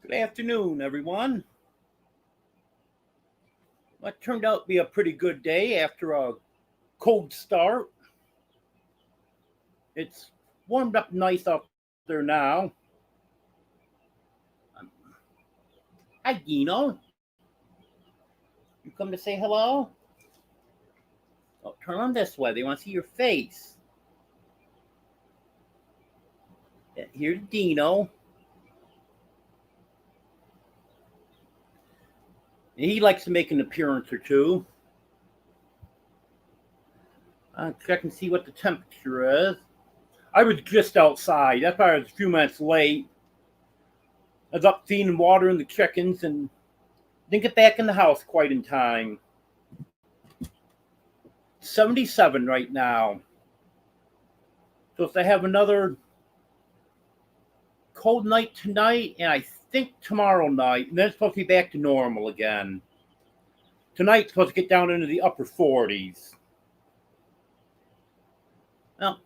Good afternoon, everyone. Well, it turned out to be a pretty good day after a cold start. It's warmed up nice out there now. Um, Hi, Gino. You come to say hello? Oh, turn on this way. They want to see your face. Yeah, here's Dino. He likes to make an appearance or two. Check and see what the temperature is. I was just outside. That's why I was a few minutes late. I was up feeding and watering the chickens and didn't get back in the house quite in time. 77 right now. So if they have another cold night tonight, and I think tomorrow night, and then it's supposed to be back to normal again. Tonight's supposed to get down into the upper 40s. Well,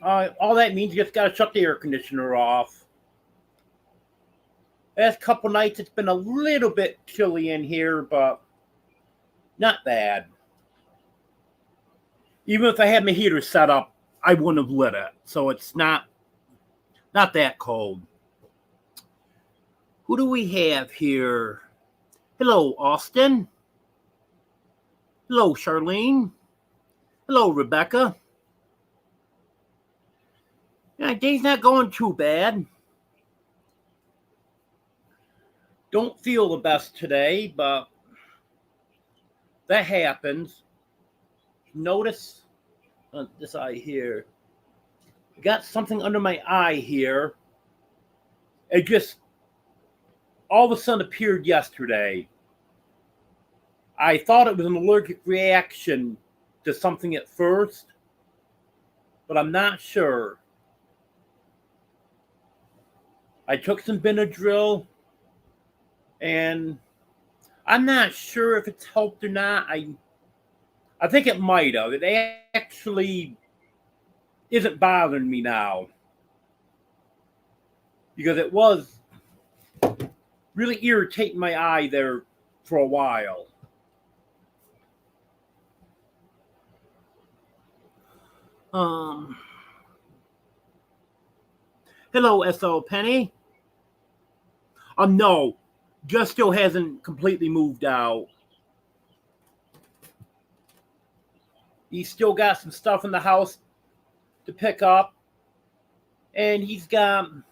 all that means you just got to shut the air conditioner off. Last couple nights it's been a little bit chilly in here, but not bad. Even if I had my heater set up, I wouldn't have lit it. So it's not that cold. Who do we have here? Hello, Austin. Hello, Charlene. Hello, Rebecca. Yeah, day's not going too bad. Don't feel the best today, but that happens. Notice this eye here. I got something under my eye here. It just all of a sudden appeared yesterday. I thought it was an allergic reaction to something at first, but I'm not sure. I took some Benadryl, and I'm not sure if it's helped or not. I think it might have. It actually isn't bothering me now, because it was really irritating my eye there for a while. Hello, S.O. Penny. No, just still hasn't completely moved out. He's still got some stuff in the house to pick up, and he's got a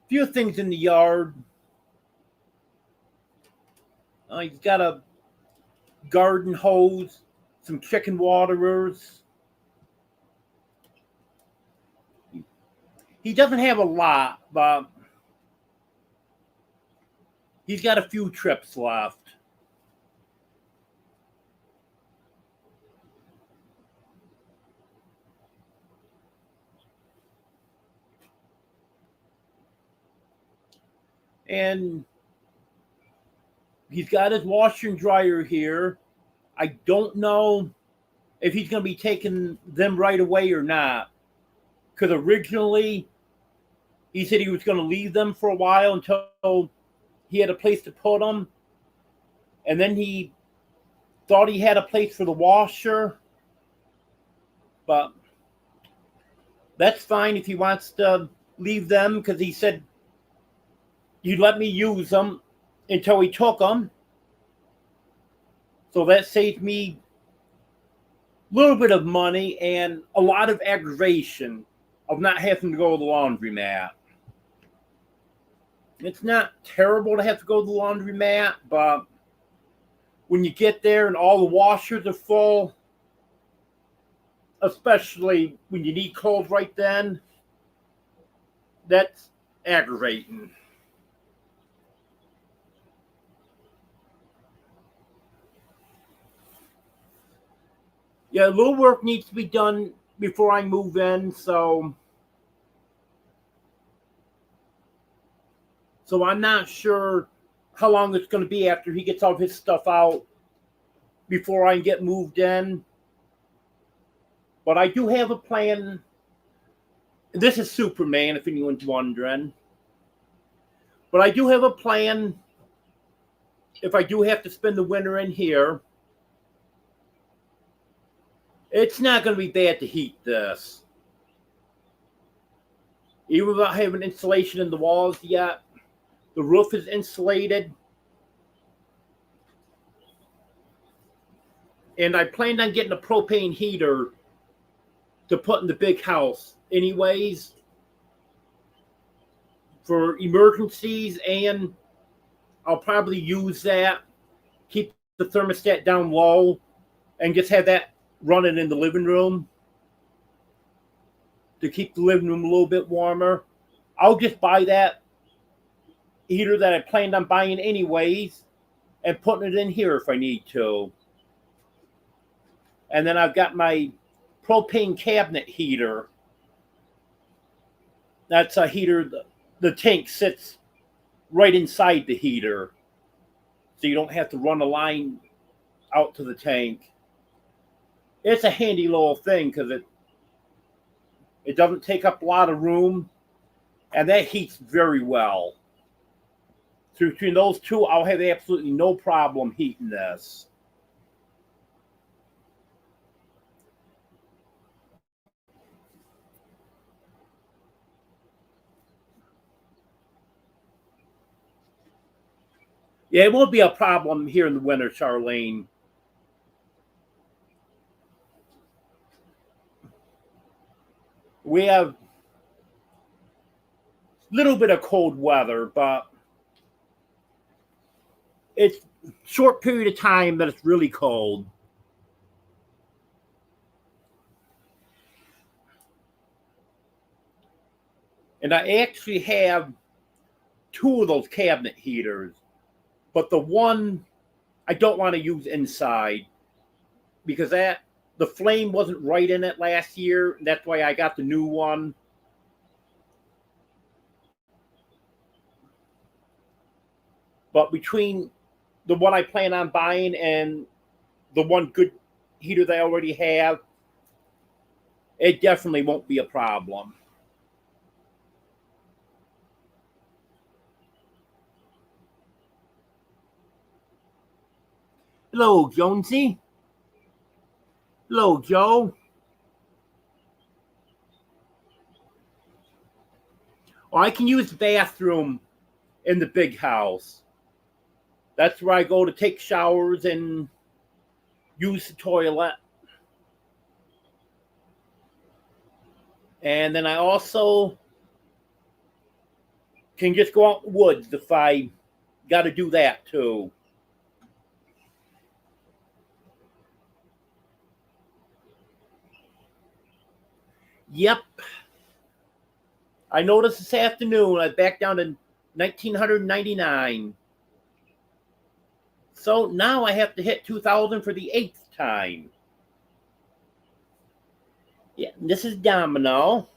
few things in the yard. He's got a garden hose, some chicken waterers. He doesn't have a lot, but he's got a few trips left. And he's got his washer and dryer here. I don't know if he's going to be taking them right away or not. Because originally, he said he was going to leave them for a while until he had a place to put them. And then he thought he had a place for the washer. But that's fine if he wants to leave them, because he said he'd let me use them until he took them. So that saved me a little bit of money and a lot of aggravation of not having to go to the laundromat. It's not terrible to have to go to the laundromat, but when you get there and all the washers are full, especially when you need clothes right then, that's aggravating. Yeah, a little work needs to be done before I move in, so I'm not sure how long it's going to be after he gets all of his stuff out before I can get moved in. But I do have a plan. This is Superman, if anyone's wondering. But I do have a plan if I do have to spend the winter in here. It's not going to be bad to heat this. Even without having insulation in the walls yet, the roof is insulated. And I planned on getting a propane heater to put in the big house anyways for emergencies, and I'll probably use that, keep the thermostat down low, and just have that running in the living room to keep the living room a little bit warmer. I'll just buy that heater that I planned on buying anyways and putting it in here if I need to. And then I've got my propane cabinet heater. That's a heater, the tank sits right inside the heater, so you don't have to run a line out to the tank. It's a handy little thing because it doesn't take up a lot of room, and that heats very well. So between those two, I'll have absolutely no problem heating this. Yeah, it won't be a problem here in the winter, Charlene. We have a little bit of cold weather, but it's a short period of time that it's really cold. And I actually have two of those cabinet heaters, but the one I don't want to use inside because the flame wasn't right in it last year. That's why I got the new one. But between the one I plan on buying and the one good heater that I already have, it definitely won't be a problem. Hello, Jonesy. Hello, Joe. Oh, I can use the bathroom in the big house. That's where I go to take showers and use the toilet. And then I also can just go out in the woods if I got to do that too. Yep. I noticed this afternoon I back down to 1999. So now I have to hit 2000 for the 8th time. Yeah, this is Domino.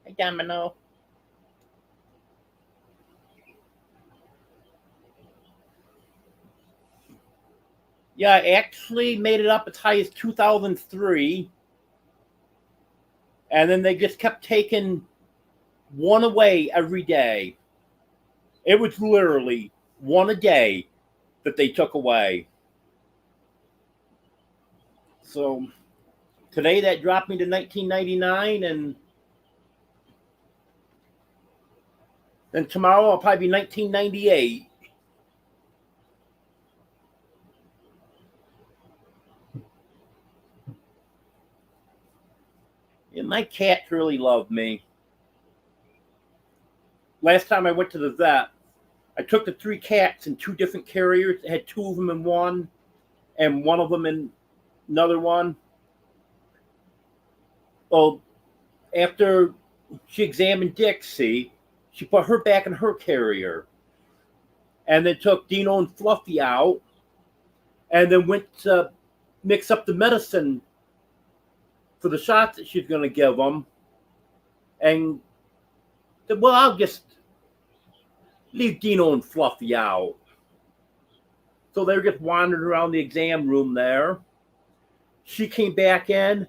Hi, Domino. Yeah, I actually made it up as high as 2003. And then they just kept taking one away every day. It was literally one a day that they took away. So today that dropped me to 1999, and then tomorrow I'll probably be 1998. And my cats really love me. Last time I went to the vet, I took the 3 cats in 2 different carriers. I had 2 of them in one and one of them in another one. Well, after she examined Dixie, she put her back in her carrier and then took Dino and Fluffy out and then went to mix up the medicine for the shots that she's going to give them. And said, well, I'll just leave Dino and Fluffy out. So they were just wandering around the exam room there. she came back in.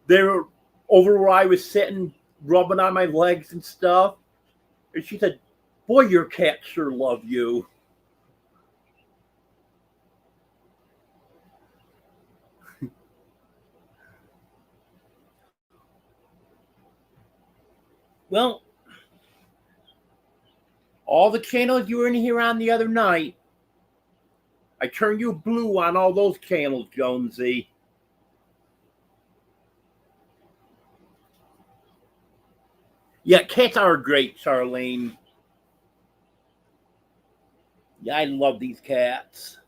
They were over where I was sitting, rubbing on my legs and stuff. And she said, "Boy, your cats sure love you." Well, all the channels you were in here on the other night, I turned you blue on all those channels, Jonesy. Yeah, cats are great, Charlene. Yeah, I love these cats.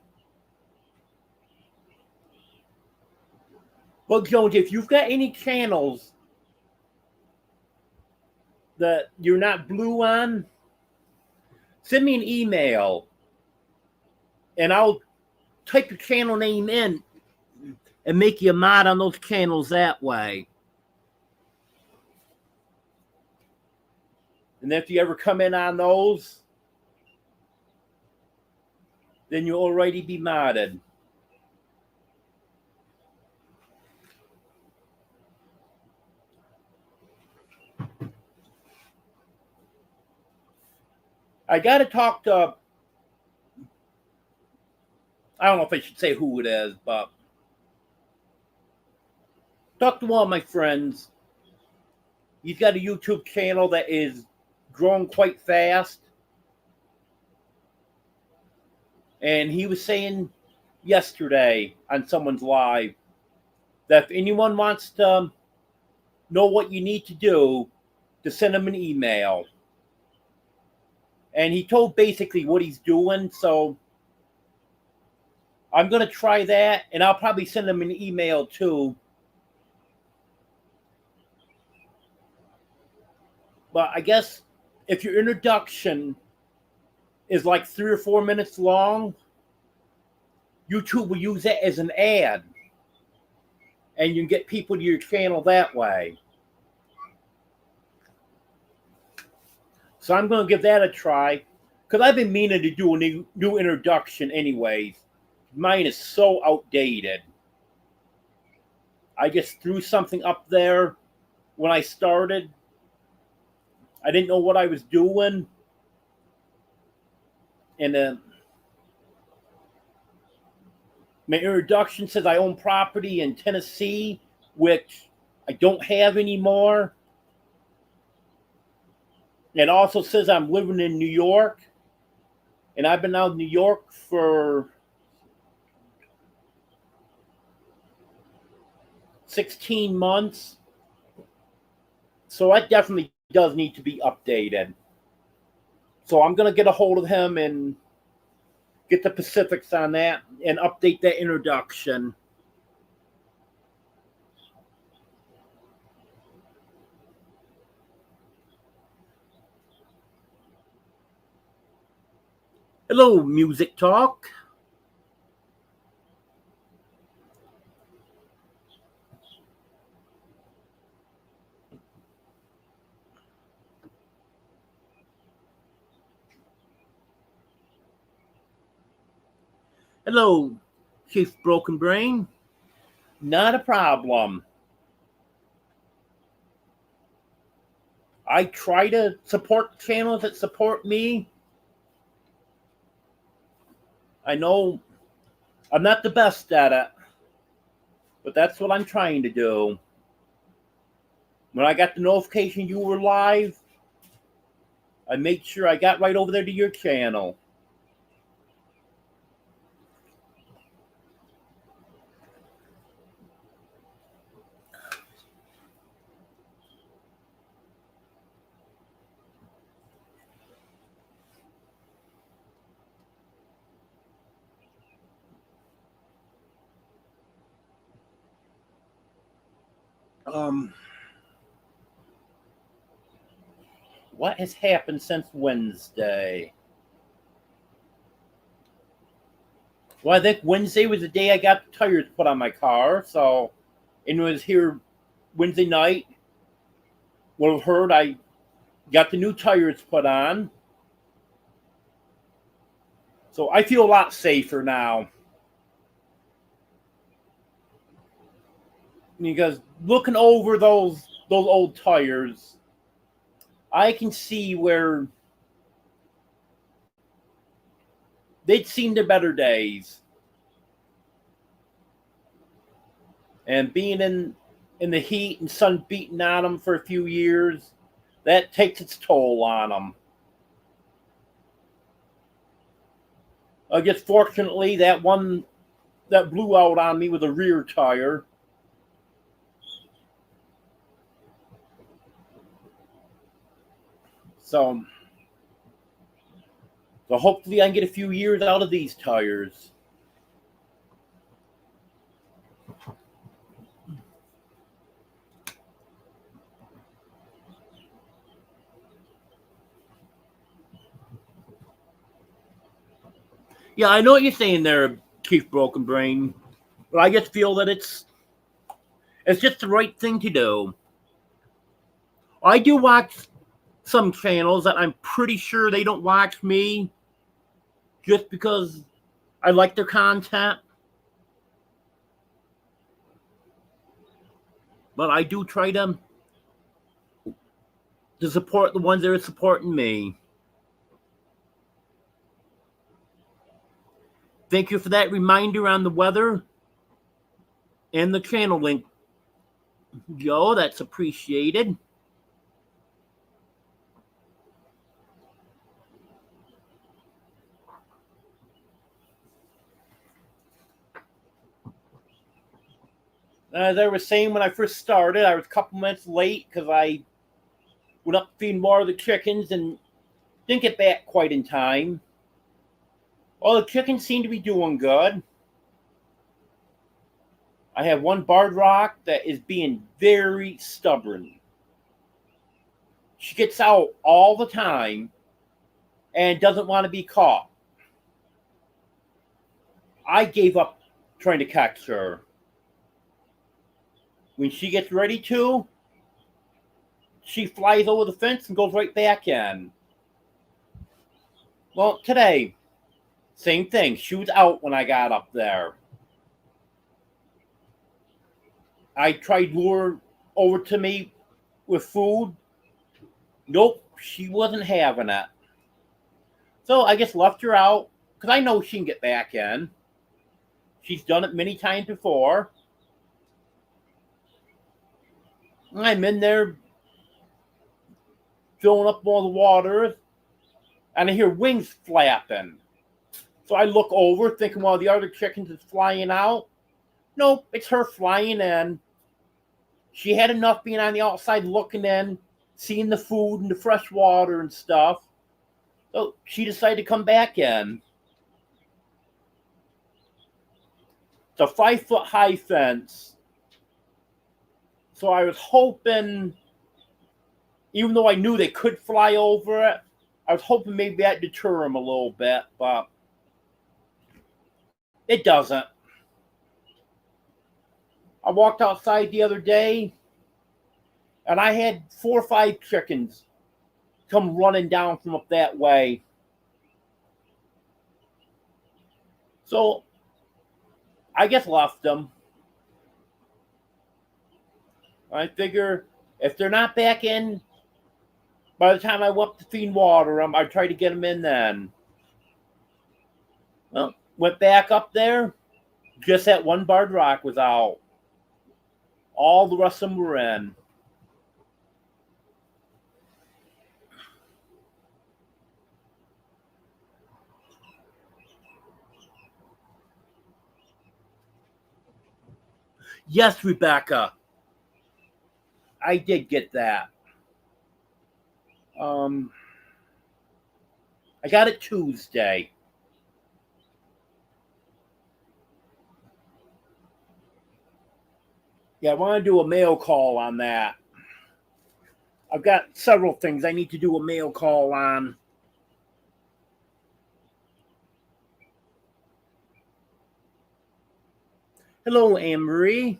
Well, Jones, if you've got any channels that you're not blue on, send me an email and I'll type your channel name in and make you a mod on those channels that way. And if you ever come in on those, then you'll already be modded. I got to talk to, I don't know if I should say who it is, but talk to one of my friends. He's got a YouTube channel that is growing quite fast. And he was saying yesterday on someone's live that if anyone wants to know what you need to do, to send him an email. And he told basically what he's doing. So I'm going to try that. And I'll probably send him an email too. But I guess if your introduction is like 3 or 4 minutes long, YouTube will use that as an ad. And you can get people to your channel that way. So I'm going to give that a try. Because I've been meaning to do a new introduction anyways. Mine is so outdated. I just threw something up there when I started. I didn't know what I was doing. And my introduction says I own property in Tennessee, which I don't have anymore. It also says I'm living in New York. And I've been out in New York for 16 months. So that definitely does need to be updated. So I'm going to get a hold of him and get the specifics on that and update that introduction. Hello, Music Talk. Hello, Chief Broken Brain. Not a problem. I try to support channels that support me. I know I'm not the best at it, but that's what I'm trying to do. When I got the notification you were live, I made sure I got right over there to your channel. What has happened since Wednesday? Well, I think Wednesday was the day I got the tires put on my car. So, and it was here Wednesday night. Well, I've heard I got the new tires put on. So I feel a lot safer now. because looking over those old tires, I can see where they'd seen the better days. And being in the heat and sun beating on them for a few years, that takes its toll on them. I guess fortunately that one that blew out on me was a rear tire. So hopefully I can get a few years out of these tires. Yeah, I know what you're saying there, Chief Broken Brain, but I just feel that it's just the right thing to do. I do watch some channels that I'm pretty sure they don't watch me just because I like their content. But I do try to support the ones that are supporting me. Thank you for that reminder on the weather and the channel link, Joe. That's appreciated. As I was saying when I first started, I was a couple minutes late because I went up feeding more of the chickens and didn't get back quite in time. Well, the chickens seem to be doing good. I have one barred rock that is being very stubborn. She gets out all the time and doesn't want to be caught. I gave up trying to catch her. When she gets ready to, she flies over the fence and goes right back in. Well, today, same thing. She was out when I got up there. I tried lure over to me with food. Nope, she wasn't having it. So I just left her out because I know she can get back in. She's done it many times before. I'm in there filling up all the water, and I hear wings flapping. So I look over, thinking one of the other chickens is flying out. Nope, it's her flying in. She had enough being on the outside looking in, seeing the food and the fresh water and stuff. So she decided to come back in. It's a 5-foot high fence. So I was hoping, even though I knew they could fly over it, I was hoping maybe that'd deter them a little bit, but it doesn't. I walked outside the other day, and I had 4 or 5 chickens come running down from up that way. So I just left them. I figure if they're not back in by the time I went up to feed and water them, I'd try to get them in then. Well, went back up there. Just that one barred rock was out. All the rest of them were in. Yes, Rebecca. I did get that. I got it Tuesday. Yeah, I want to do a mail call on that. I've got several things I need to do a mail call on. Hello, Anne-Marie.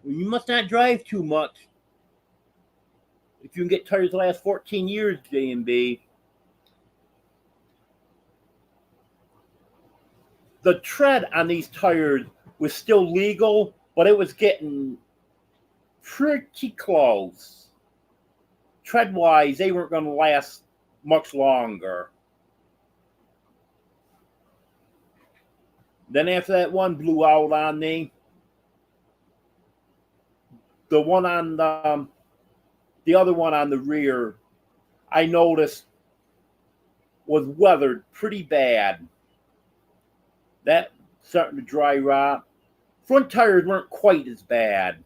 You must not drive too much. If you can get tires that last 14 years, J&B. The tread on these tires was still legal, but it was getting pretty close. Tread-wise, they weren't going to last much longer. Then after that one blew out on me, the one on the other one on the rear, I noticed was weathered pretty bad. That starting to dry rot. Front tires weren't quite as bad.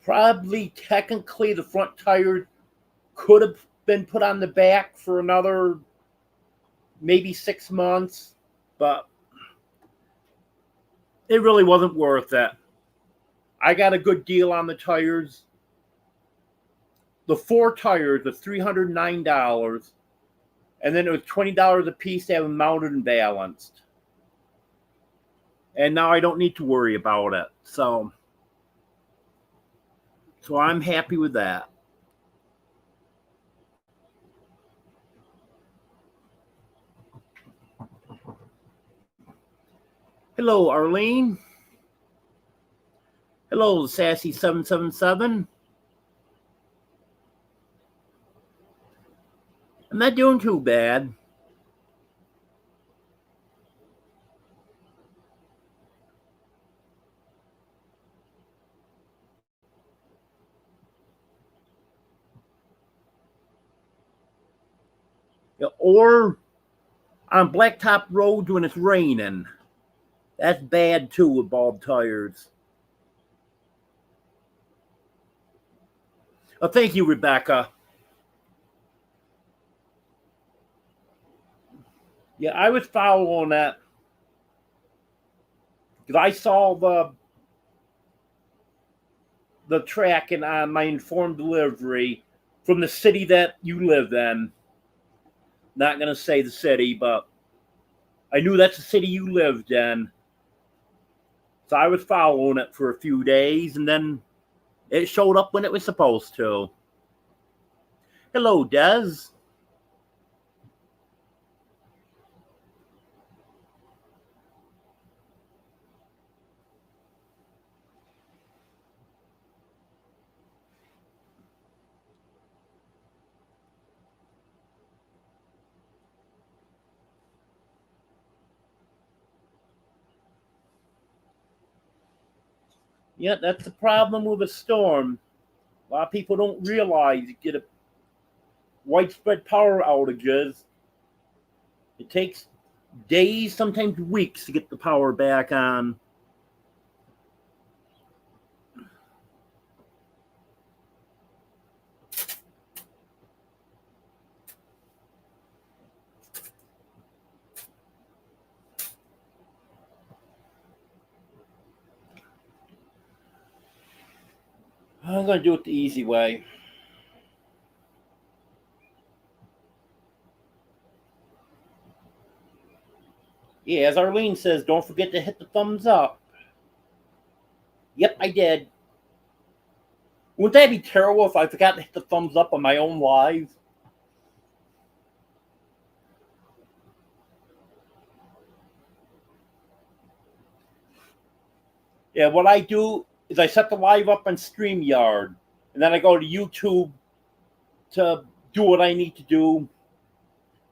Probably technically the front tires could have been put on the back for another maybe 6 months, but it really wasn't worth it. I got a good deal on the tires. The 4 tires was $309, and then it was $20 a piece to have them mounted and balanced. And now I don't need to worry about it. So I'm happy with that. Hello, Arlene. Hello, Sassy777. I'm not doing too bad. Or on blacktop roads when it's raining. That's bad too with bald tires. Oh, thank you, Rebecca. Yeah, I was following that because I saw the tracking on my informed delivery from the city that you live in. Not going to say the city, but I knew that's the city you lived in. So I was following it for a few days, and then it showed up when it was supposed to. Hello, Des. Yeah, that's the problem with a storm. A lot of people don't realize you get a widespread power outages. It takes days, sometimes weeks to get the power back on. I'm going to do it the easy way. Yeah, as Arlene says, don't forget to hit the thumbs up. Yep, I did. Wouldn't that be terrible if I forgot to hit the thumbs up on my own live? Yeah, what I do is I set the live up on StreamYard, and then I go to YouTube to do what I need to do,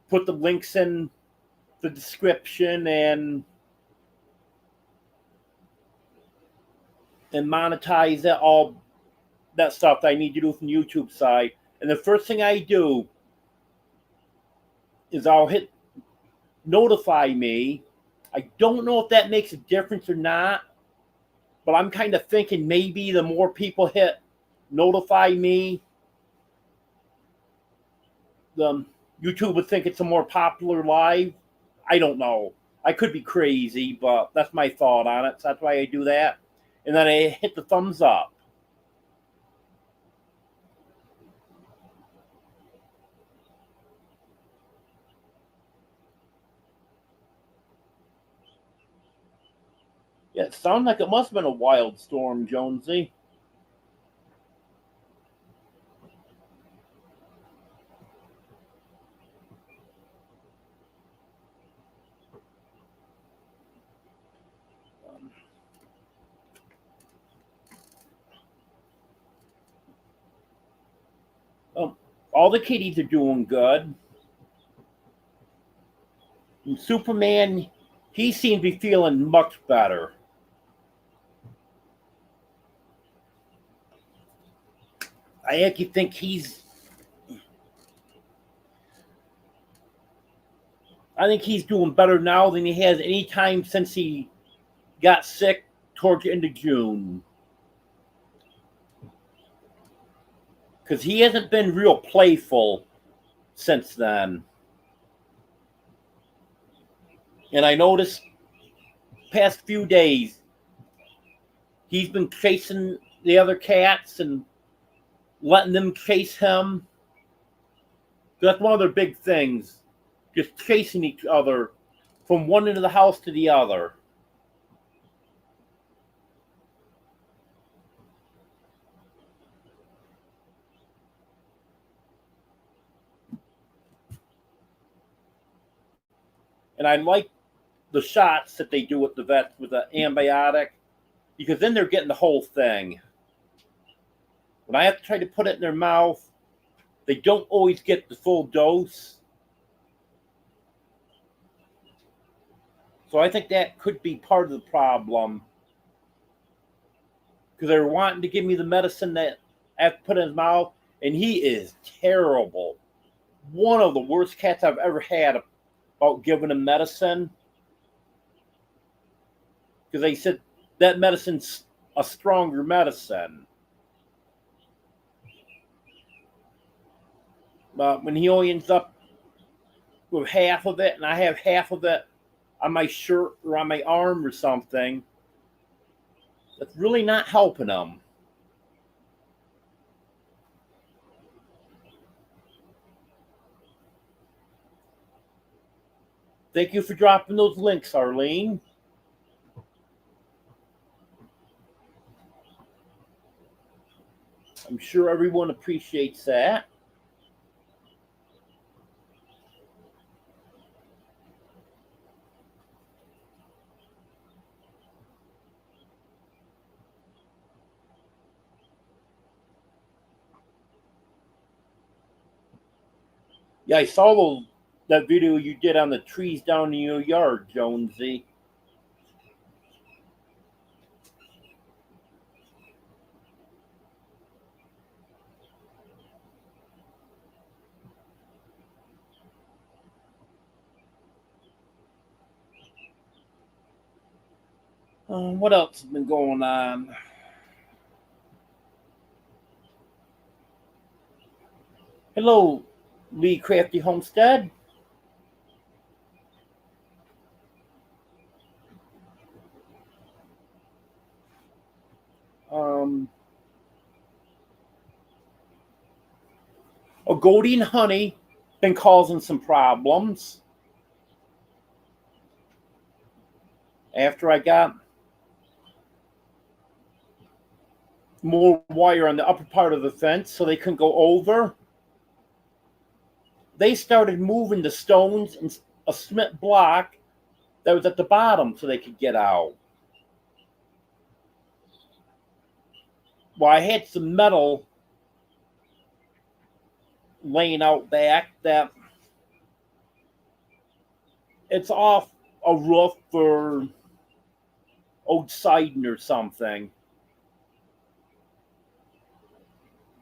put the links in the description, and monetize it, all that stuff that I need to do from the YouTube side. And the first thing I do is I'll hit notify me. I don't know if that makes a difference or not, but I'm kind of thinking maybe the more people hit notify me, the YouTube would think it's a more popular live. I don't know. I could be crazy, but that's my thought on it. So that's why I do that. And then I hit the thumbs up. Yeah, it sounded like it must have been a wild storm, Jonesy. All the kitties are doing good. And Superman, he seems to be feeling much better. I actually think he's doing better now than he has any time since he got sick towards the end of June. Because he hasn't been real playful since then. And I noticed past few days he's been chasing the other cats and letting them chase him. That's one of their big things. Just chasing each other from one end of the house to the other. And I like the shots that they do with the vets with the antibiotic, because then they're getting the whole thing. When I have to try to put it in their mouth, they don't always get the full dose. So I think that could be part of the problem. Because they're wanting to give me the medicine that I have to put in his mouth, and he is terrible. One of the worst cats I've ever had about giving him medicine. Because they said that medicine's a stronger medicine. But when he only ends up with half of it, and I have half of it on my shirt or on my arm or something, that's really not helping him. Thank you for dropping those links, Arlene. I'm sure everyone appreciates that. Yeah, I saw that video you did on the trees down in your yard, Jonesy. What else has been going on? Hello, Lee Crafty Homestead. Goldie and Honey been causing some problems. After I got more wire on the upper part of the fence so they couldn't go over, they started moving the stones and a cement block that was at the bottom so they could get out. Well, I had some metal laying out back that it's off a roof or old siding or something.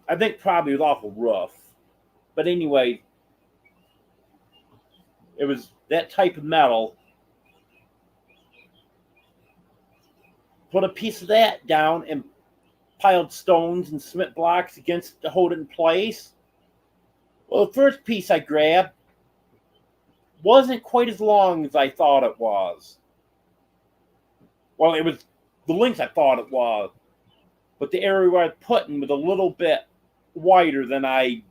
I think probably it was off a roof. But anyway, it was that type of metal. Put a piece of that down and piled stones and cement blocks against to hold it in place. Well, the first piece I grabbed wasn't quite as long as I thought it was. Well, it was the length I thought it was, but the area where I was putting was a little bit wider than I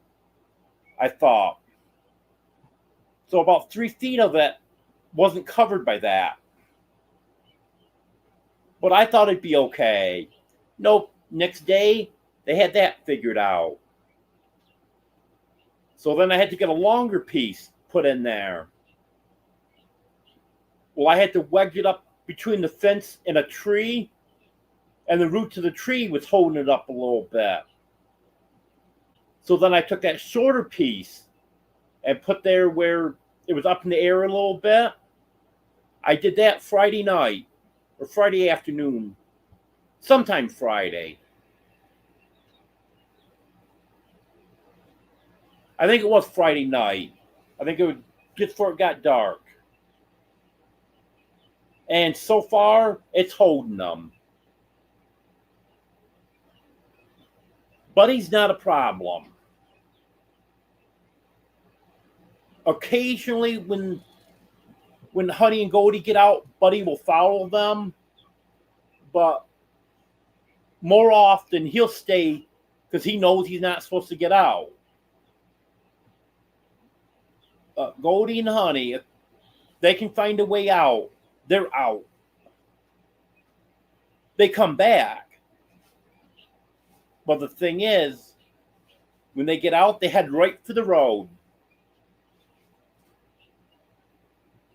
thought. So about 3 feet of it wasn't covered by that. But I thought it'd be okay. Nope. Next day, they had that figured out. So then I had to get a longer piece put in there. Well, I had to wedge it up between the fence and a tree, and the roots of the tree was holding it up a little bit. So then I took that shorter piece and put there where it was up in the air a little bit. I did that Friday night or Friday afternoon, sometime Friday. I think it was Friday night. I think it was just before it got dark. And so far, it's holding them. Buddy's not a problem. Occasionally, when Honey and Goldie get out, Buddy will follow them. But more often, he'll stay because he knows he's not supposed to get out. Goldie and Honey, if they can find a way out, they're out. They come back. But the thing is, when they get out, they head right for the road.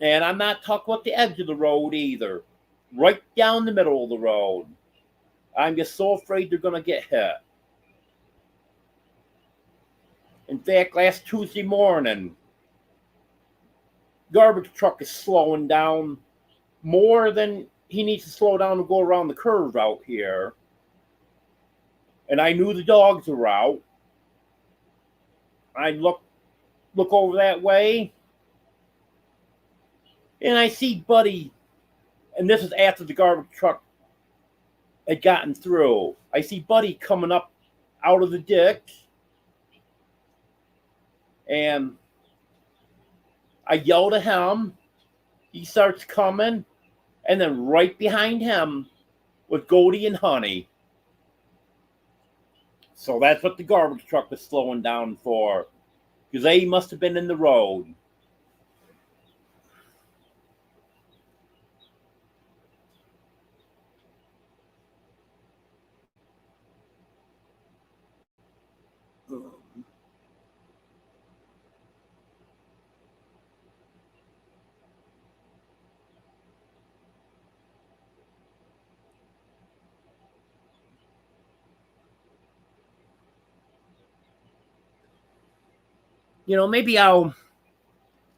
And I'm not talking about the edge of the road either. Right down the middle of the road. I'm just so afraid they're going to get hit. In fact, last Tuesday morning, garbage truck is slowing down more than he needs to slow down to go around the curve out here. And I knew the dogs were out. I look over that way, and I see Buddy, and this is after the garbage truck had gotten through. I see Buddy coming up out of the ditch, and I yell to him. He starts coming, and then right behind him was Goldie and Honey. So that's what the garbage truck was slowing down for, because they must have been in the road. You know, maybe I'll,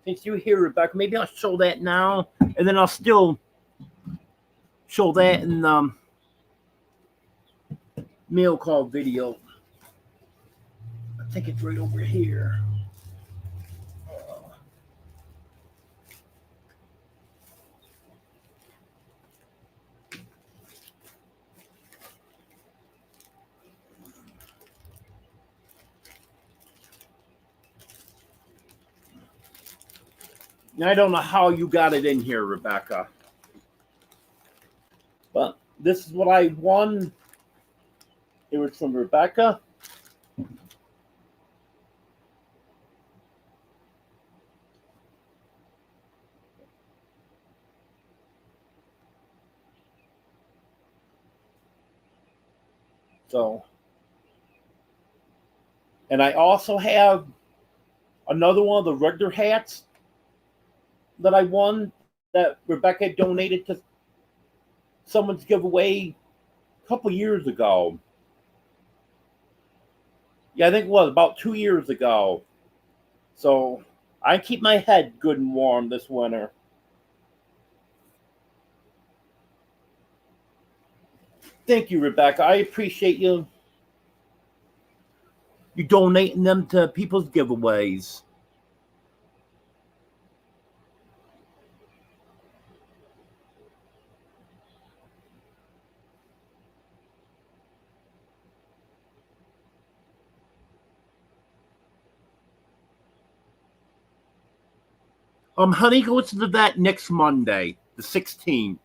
since you're here, Rebecca, maybe I'll show that now, and then I'll still show that in mail call video. I think it's right over here. I don't know how you got it in here, Rebecca. But this is what I won. It was from Rebecca. So, and I also have another one of the regular hats that I won that Rebecca donated to someone's giveaway a couple years ago. Yeah, I think it was about 2 years ago. So I keep my head good and warm this winter. Thank you, Rebecca. I appreciate you donating them to people's giveaways. Honey goes to the vet next Monday, the 16th.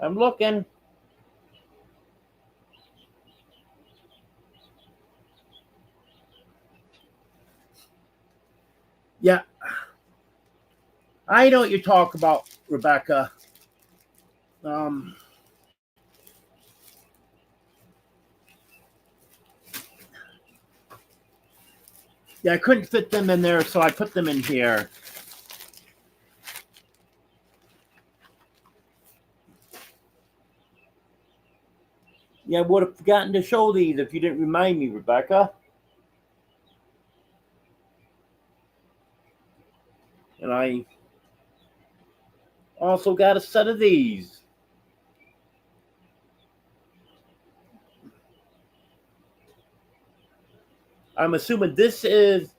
I'm looking. Yeah. I know what you talk about, Rebecca. Um, yeah, I couldn't fit them in there, so I put them in here. Yeah, I would have forgotten to show these if you didn't remind me, Rebecca. And I also got a set of these. I'm assuming this is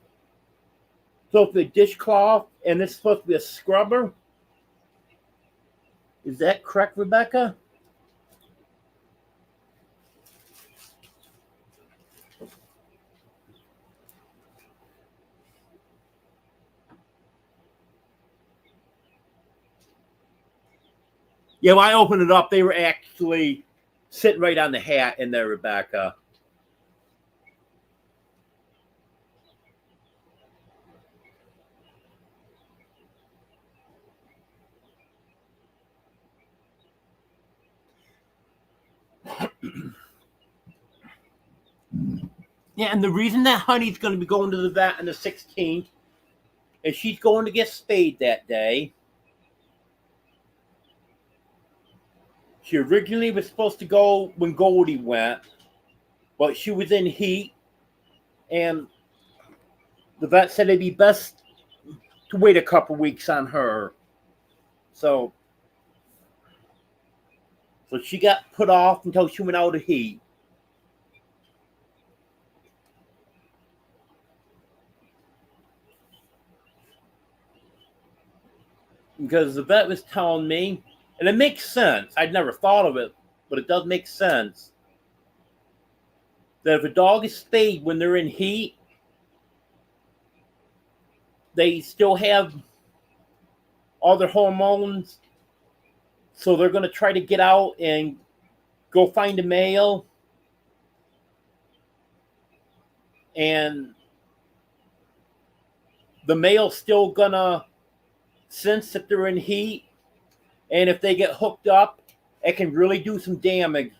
supposed to be a dishcloth and this is supposed to be a scrubber. Is that correct, Rebecca? Yeah, when I opened it up, they were actually sitting right on the hat in there, Rebecca. Yeah, and the reason that Honey's going to be going to the vet on the 16th is she's going to get spayed that day. She originally was supposed to go when Goldie went, but she was in heat, and the vet said it'd be best to wait a couple weeks on her. So she got put off until she went out of heat. Because the vet was telling me, and it makes sense. I'd never thought of it, but it does make sense that if a dog is spayed when they're in heat, they still have all their hormones, so they're going to try to get out and go find a male, and the male's still going to sense that they're in heat, and if they get hooked up, it can really do some damage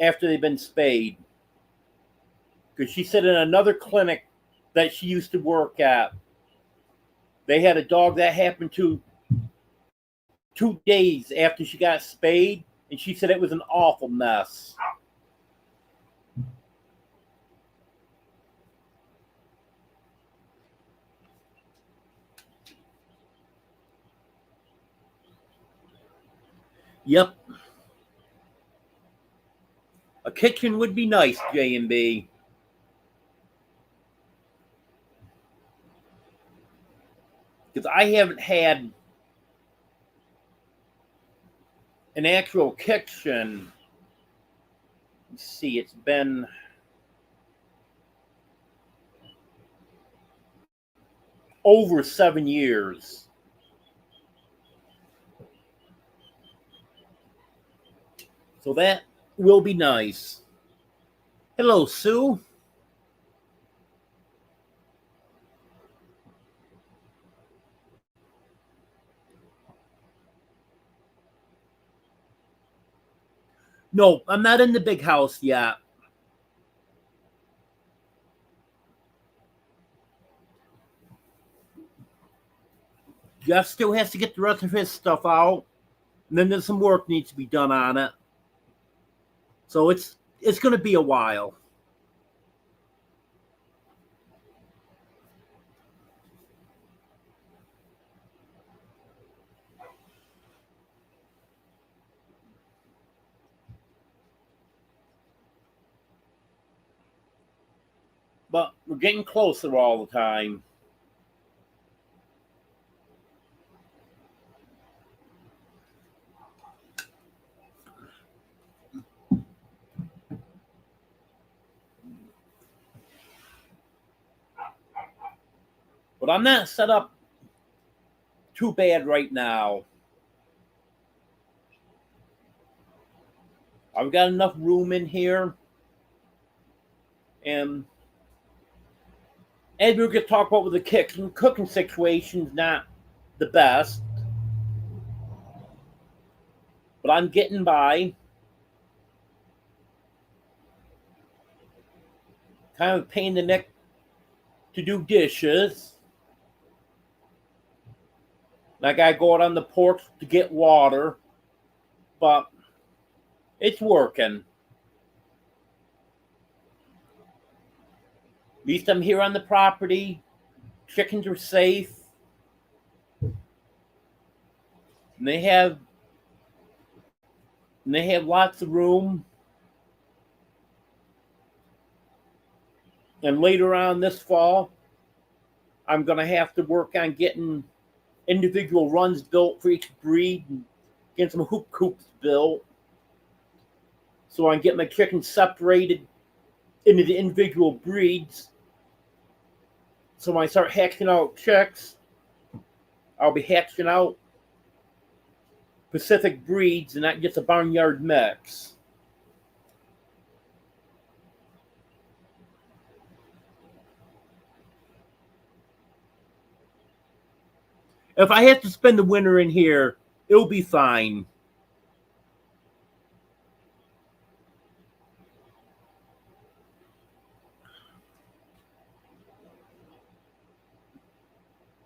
after they've been spayed. Because she said in another clinic that she used to work at, they had a dog that happened to 2 days after she got spayed, and she said it was an awful mess. Yep. A kitchen would be nice, J&B. Because I haven't had an actual kitchen. Let's see, it's been over 7 years. So that will be nice. Hello, Sue. No, I'm not in the big house yet. Jeff still has to get the rest of his stuff out, and then there's some work needs to be done on it. So it's going to be a while. But we're getting closer all the time. But I'm not set up too bad right now. I've got enough room in here. And as we were going to talk about with the cooking situation's not the best. But I'm getting by. Kind of a pain in the neck to do dishes. I gotta go out on the porch to get water. But it's working. At least I'm here on the property. Chickens are safe. And they have lots of room. And later on this fall, I'm going to have to work on getting individual runs built for each breed and getting some hoop coops built. So I can get my chickens separated into the individual breeds. So when I start hatching out chicks, I'll be hatching out Pacific breeds and not just a barnyard mix. If I have to spend the winter in here, it'll be fine.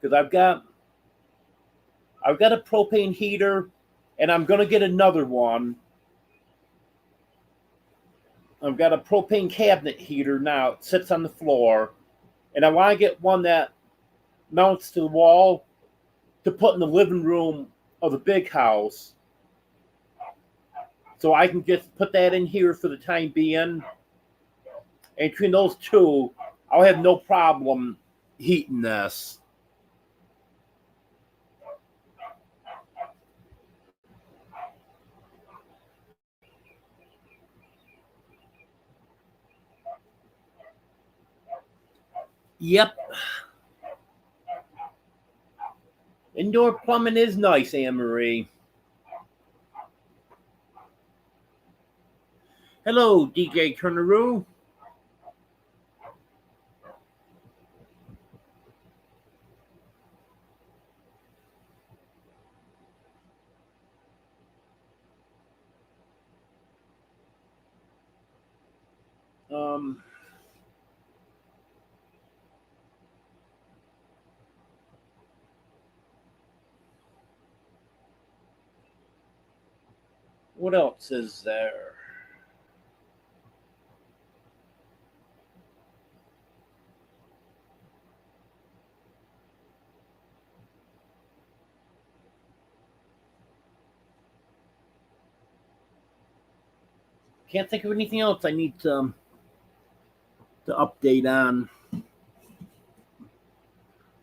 Because I've got a propane heater, and I'm going to get another one. I've got a propane cabinet heater now. It sits on the floor. And I want to get one that mounts to the wall to put in the living room of the big house. So I can just put that in here for the time being. And between those two, I'll have no problem heating this. Yep. Indoor plumbing is nice, Anne-Marie. Hello, DJ Turneroo. What else is there? Can't think of anything else I need to update on.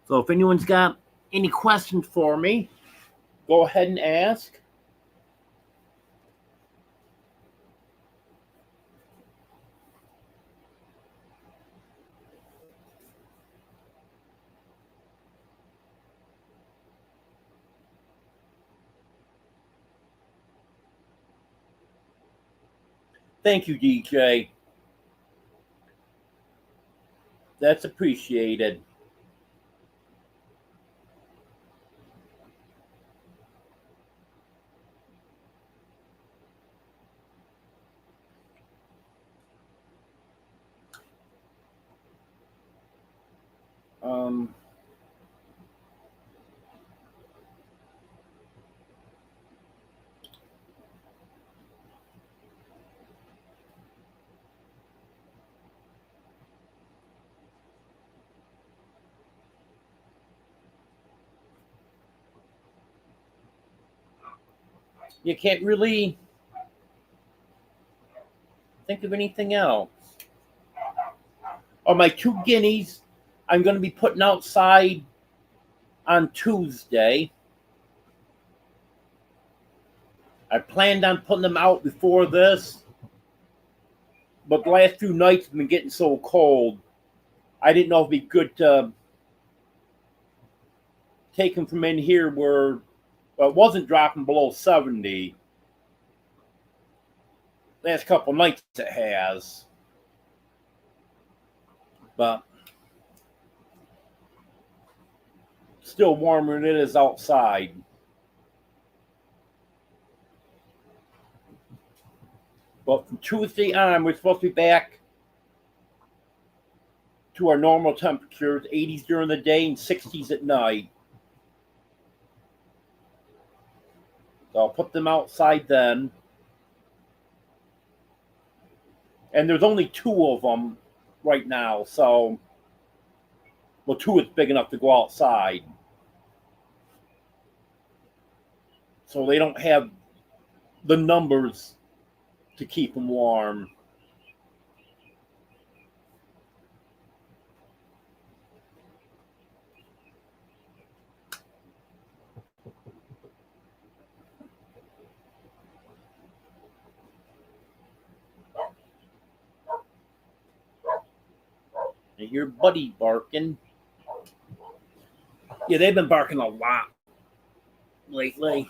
So if anyone's got any questions for me, go ahead and ask. Thank you, DJ. That's appreciated. You can't really think of anything else. Oh, my 2 guineas, I'm going to be putting outside on Tuesday. I planned on putting them out before this, but the last 2 nights have been getting so cold. I didn't know if it'd be good to take them from in here where it wasn't dropping below 70. last couple nights it has. But still warmer than it is outside. But from Tuesday on, we're supposed to be back to our normal temperatures, 80s during the day and 60s at night. So I'll put them outside then. And there's only 2 of them right now, so, well, 2 is big enough to go outside. So they don't have the numbers to keep them warm. I hear Buddy barking. Yeah, they've been barking a lot lately.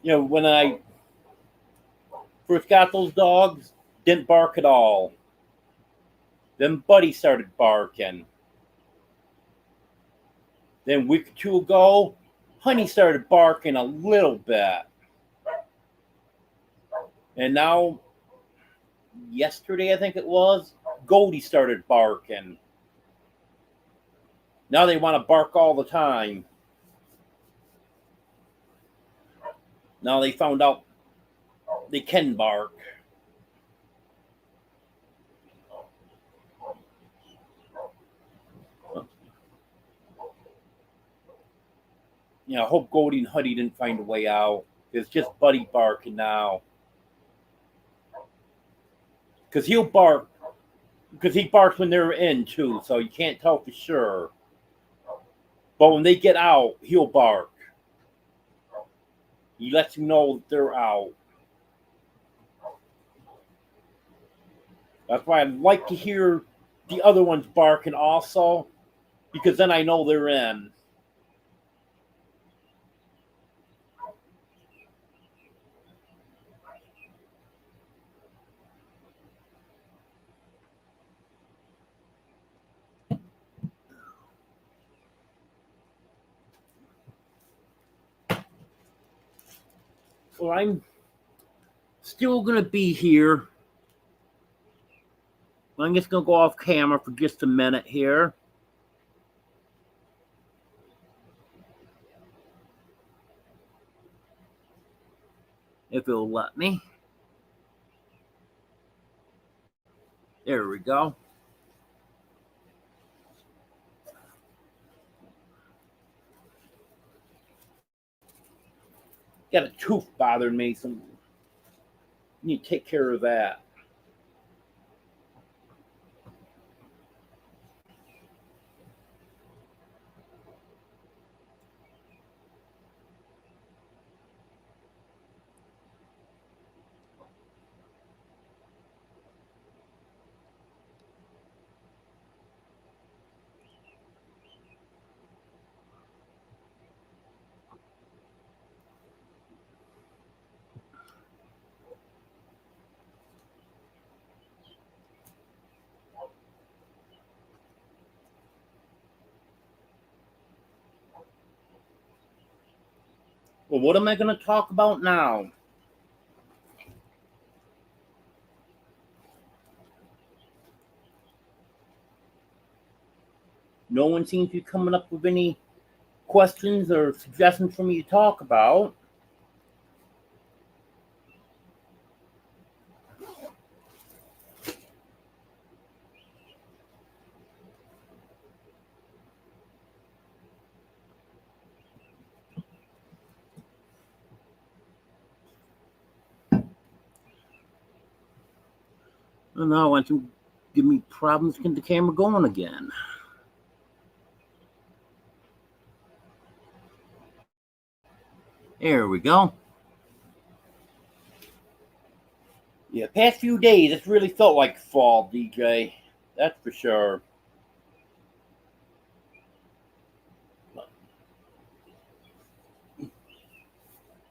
You know, when I first got those dogs, didn't bark at all. Then Buddy started barking. Then a week or 2 ago, Honey started barking a little bit. And now, yesterday I think it was, Goldie started barking. Now they want to bark all the time. Now they found out they can bark. You know, I hope Goldie and Huddy didn't find a way out. It's just Buddy barking now. Because he'll bark. Because he barks when they're in, too. So you can't tell for sure. But when they get out, he'll bark. He lets you know they're out. That's why I'd like to hear the other ones barking also. Because then I know they're in. Well, I'm still going to be here. I'm just going to go off camera for just a minute here. If it'll let me. There we go. Got a tooth bothering me, so I need to take care of that. Well, what am I going to talk about now? No one seems to be coming up with any questions or suggestions for me to talk about. And now I want to give me problems to get the camera going again. There we go. Yeah, past few days, it's really felt like fall, DJ. That's for sure.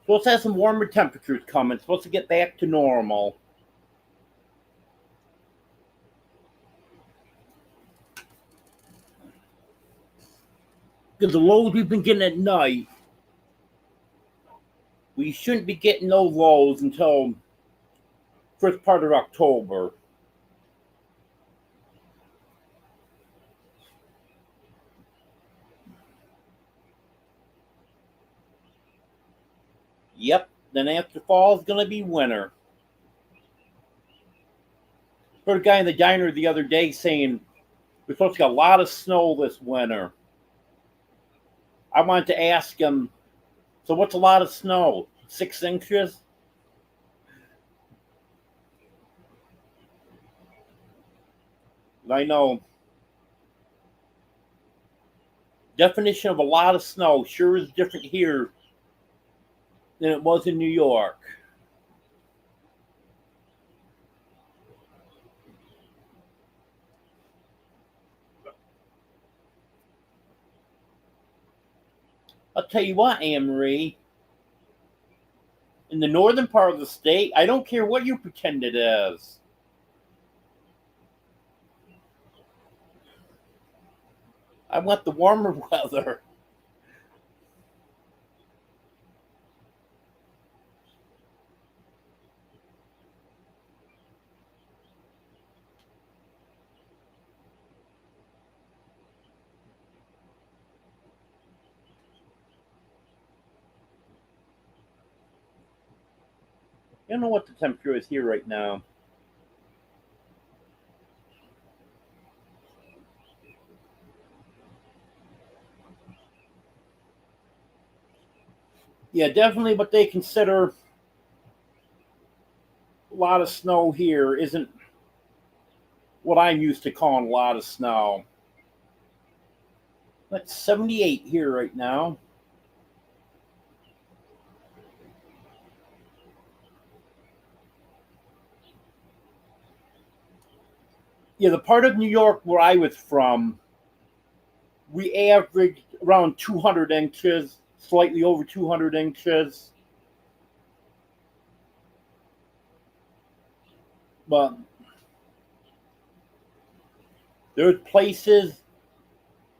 Supposed to have some warmer temperatures coming. Supposed to get back to normal. Because the lows we've been getting at night, we shouldn't be getting those lows until first part of October. Yep, then after fall is going to be winter. Heard a guy in the diner the other day saying we're supposed to get a lot of snow this winter. I wanted to ask him, so what's a lot of snow? 6 inches? I know. Definition of a lot of snow sure is different here than it was in New York. I'll tell you what, Anne-Marie, in the northern part of the state, I don't care what you pretend it is. I want the warmer weather. I don't know what the temperature is here right now. Yeah, definitely what they consider a lot of snow here isn't what I'm used to calling a lot of snow. That's 78 here right now. Yeah, the part of New York where I was from, we averaged around 200 inches, slightly over 200 inches. But there's places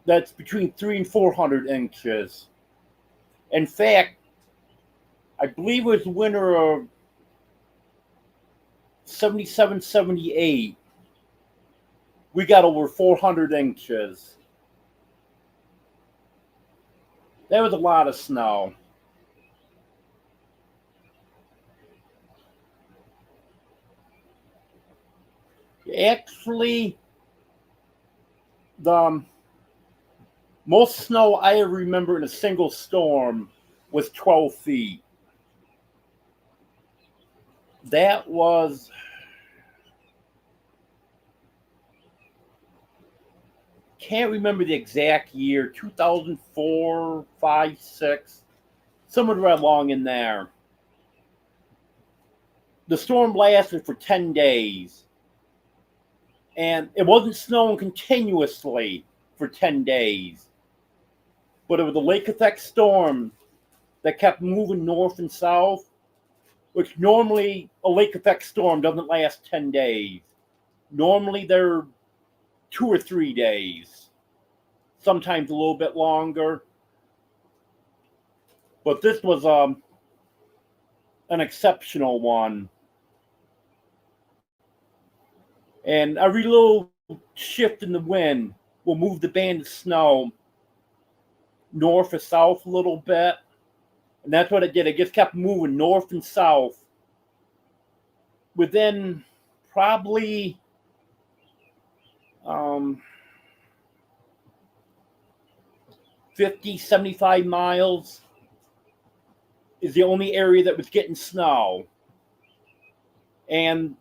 that's between 300 and 400 inches. In fact, I believe it was the winter of 77, 78. We got over 400 inches. That was a lot of snow. Actually, the most snow I ever remember in a single storm was 12 feet. That was, can't remember the exact year, 2004, 5, 6, somewhere right along in there. The storm lasted for 10 days. And it wasn't snowing continuously for 10 days. But it was a lake effect storm that kept moving north and south, which normally a lake effect storm doesn't last 10 days. Normally they're 2 or 3 days, sometimes a little bit longer. But this was an exceptional one. And every little shift in the wind will move the band of snow north or south a little bit. And that's what it did. It just kept moving north and south. Within probably 50, 75 miles is the only area that was getting snow. And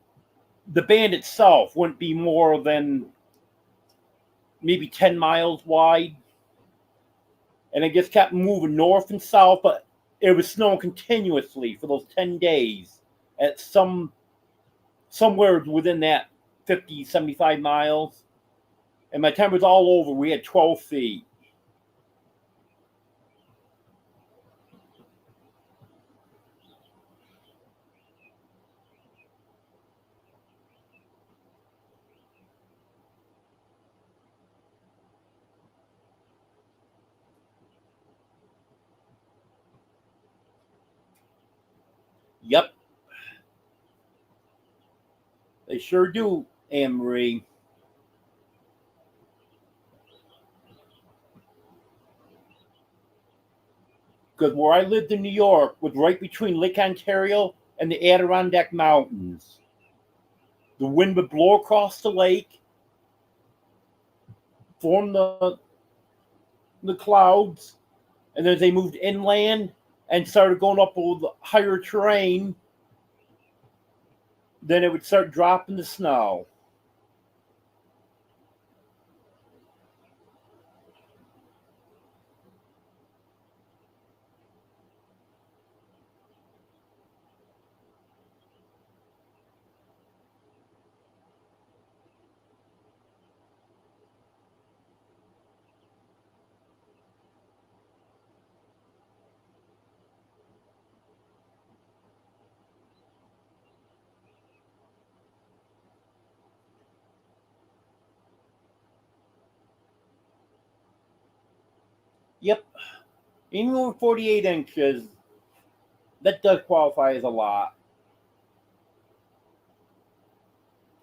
the band itself wouldn't be more than maybe 10 miles wide. And it just kept moving north and south, but it was snowing continuously for those 10 days at somewhere within that 50, 75 miles. And by the time it was all over, we had 12 feet. Yep, they sure do, Anne Marie. Because where I lived in New York was right between Lake Ontario and the Adirondack Mountains. The wind would blow across the lake, form the clouds, and as they moved inland and started going up with higher terrain, then it would start dropping the snow. Yep, even over 48 inches, that does qualify as a lot.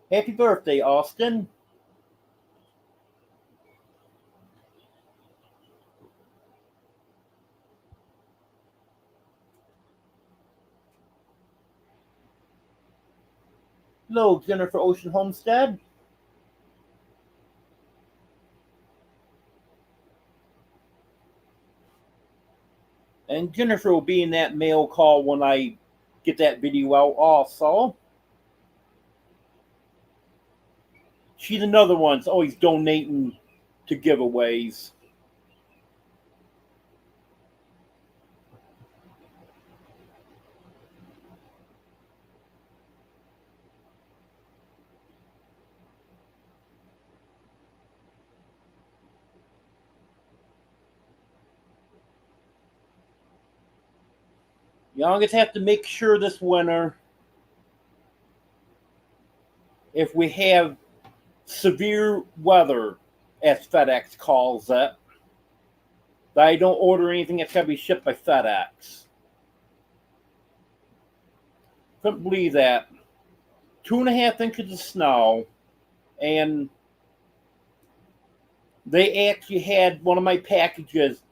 Happy birthday, Austin. Hello, Jennifer Ocean Homestead. And Jennifer will be in that mail call when I get that video out also. She's another one that's always donating to giveaways. Y'all just have to make sure this winter, if we have severe weather, as FedEx calls it, that I don't order anything that's going to be shipped by FedEx. Couldn't believe that. 2.5 inches of snow, and they actually had one of my packages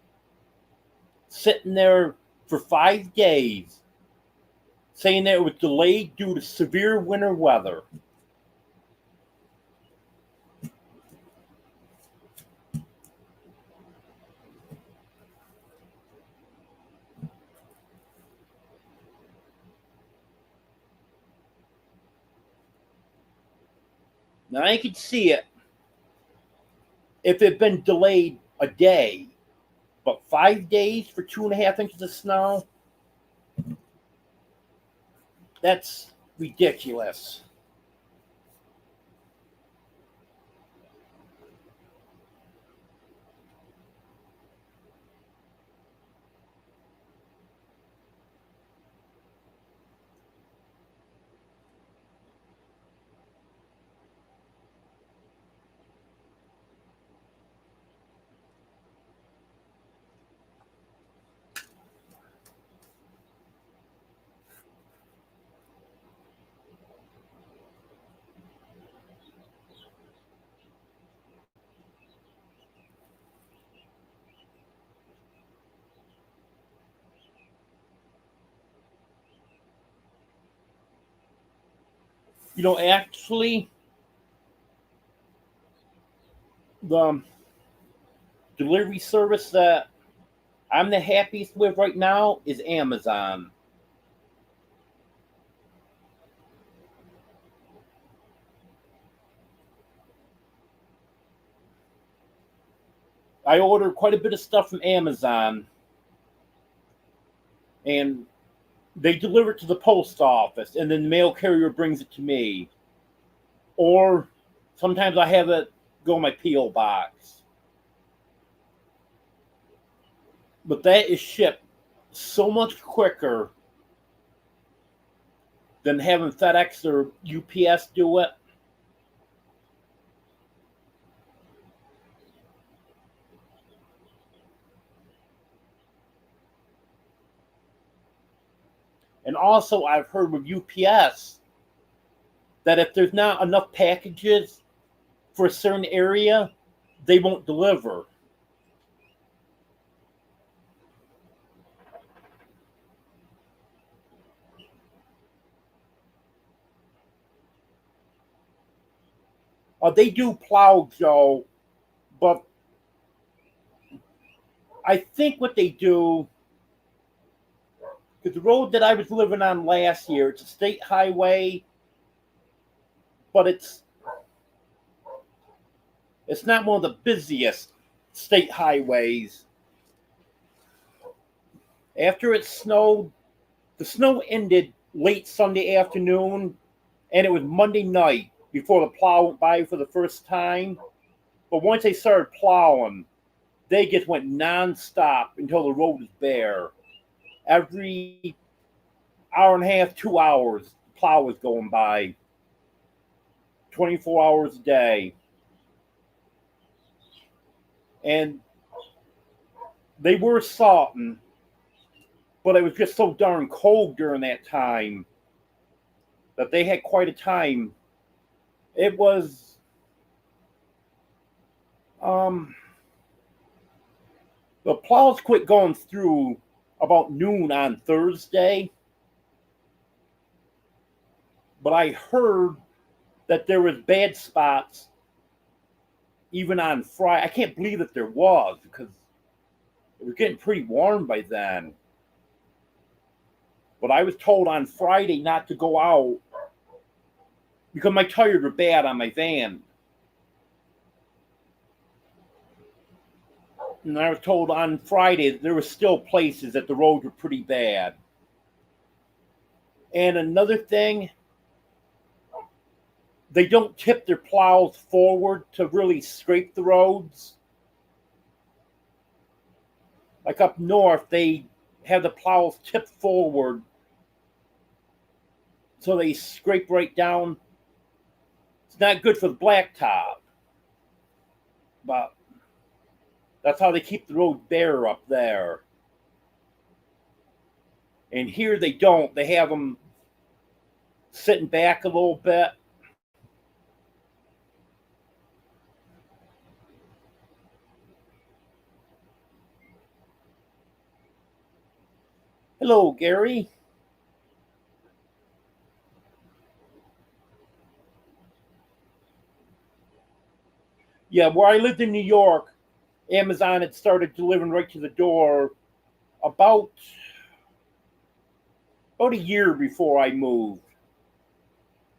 sitting there for 5 days, saying that it was delayed due to severe winter weather. Now I could see it if it had been delayed a day, but 5 days for 2.5 inches of snow, that's ridiculous. Actually, the delivery service that I'm the happiest with right now is Amazon. I order quite a bit of stuff from Amazon, and they deliver it to the post office, and then the mail carrier brings it to me. Or sometimes I have it go in my P.O. box. But that is shipped so much quicker than having FedEx or UPS do it. And also, I've heard with UPS that if there's not enough packages for a certain area, they won't deliver. They do plow, Joe, but I think what they do, because the road that I was living on last year, it's a state highway, but it's not one of the busiest state highways. After it snowed, the snow ended late Sunday afternoon, and it was Monday night before the plow went by for the first time. But once they started plowing, they just went nonstop until the road was bare. Every hour and a half, 2 hours, the plow was going by, 24 hours a day. And they were salting, but it was just so darn cold during that time that they had quite a time. It was the plows quit going through about noon on Thursday, but I heard that there was bad spots even on Friday. I can't believe that there was, because it was getting pretty warm by then. But I was told on Friday not to go out because my tires were bad on my van. And I was told on Friday that there were still places that the roads were pretty bad. And another thing, they don't tip their plows forward to really scrape the roads. Like up north, they have the plows tipped forward so they scrape right down. It's not good for the blacktop, but that's how they keep the road bare up there. And here they don't. They have them sitting back a little bit. Hello, Gary. Yeah, where I lived in New York, Amazon had started delivering right to the door about a year before I moved.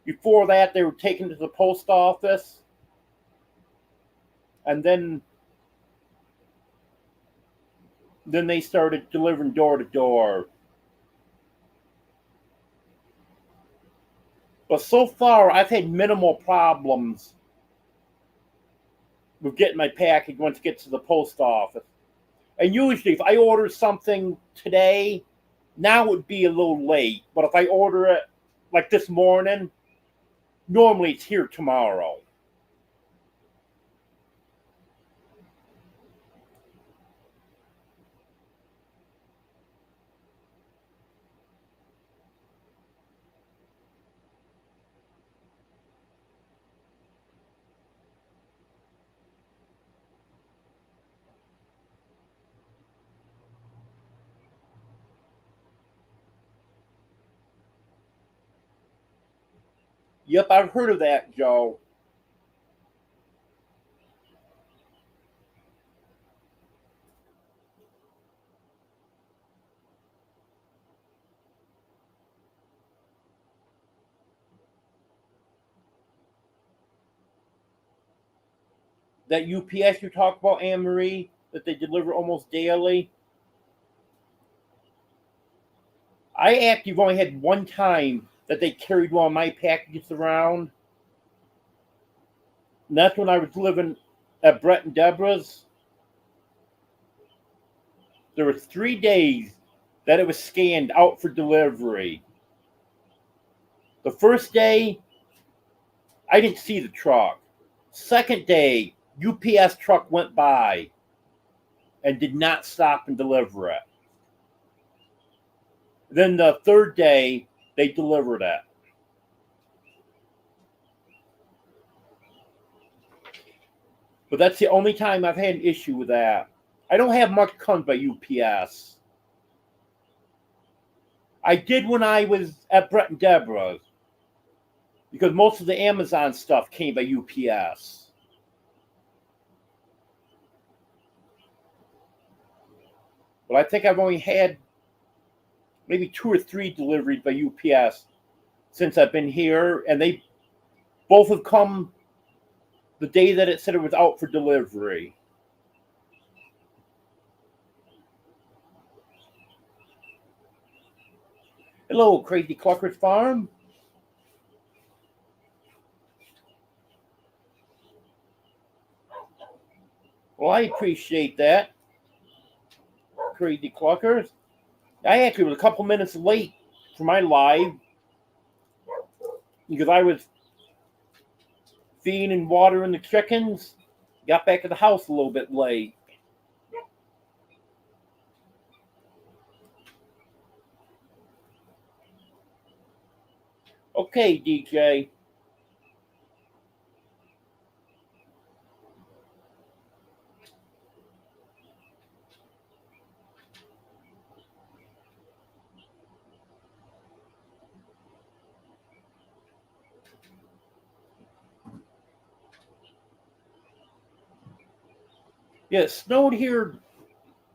Before that, they were taken to the post office, and then they started delivering door to door. But so far, I've had minimal problems with getting my package once it gets to the post office. And usually, if I order something today, now it would be a little late. But if I order it like this morning, normally it's here tomorrow. Yep, I've heard of that, Joe. That UPS you talk about, Anne Marie, that they deliver almost daily. I actually have only had one time that they carried one of my packages around. And that's when I was living at Brett and Deborah's. There were 3 days that it was scanned out for delivery. The first day, I didn't see the truck. Second day, UPS truck went by and did not stop and deliver it. Then the third day, they delivered it. But that's the only time I've had an issue with that. I don't have much comes by UPS. I did when I was at Brett and Deborah's, because most of the Amazon stuff came by UPS. But I think I've only had maybe 2 or 3 deliveries by UPS since I've been here, and they both have come the day that it said it was out for delivery. Hello, Crazy Clucker's Farm. Well, I appreciate that, Crazy Cluckers. I actually was a couple minutes late for my live because I was feeding and watering the chickens. Got back to the house a little bit late. Okay, DJ. Yeah, it snowed here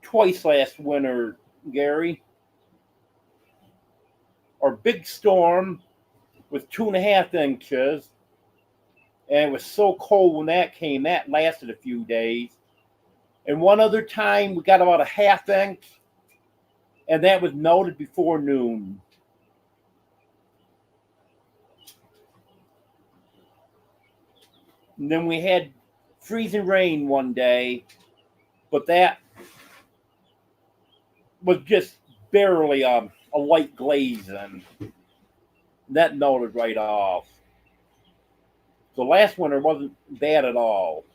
twice last winter, Gary. Our big storm was 2.5 inches. And it was so cold when that came. That lasted a few days. And one other time, we got about a 1/2 inch. And that was melted before noon. And then we had freezing rain one day. But that was just barely a light glazing. That melted right off. So last winter wasn't bad at all.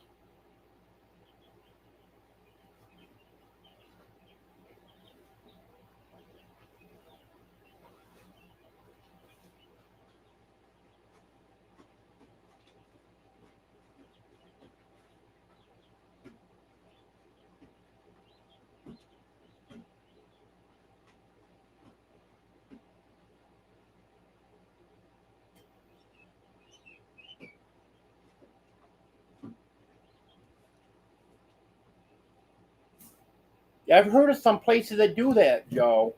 I've heard of some places that do that, Joe.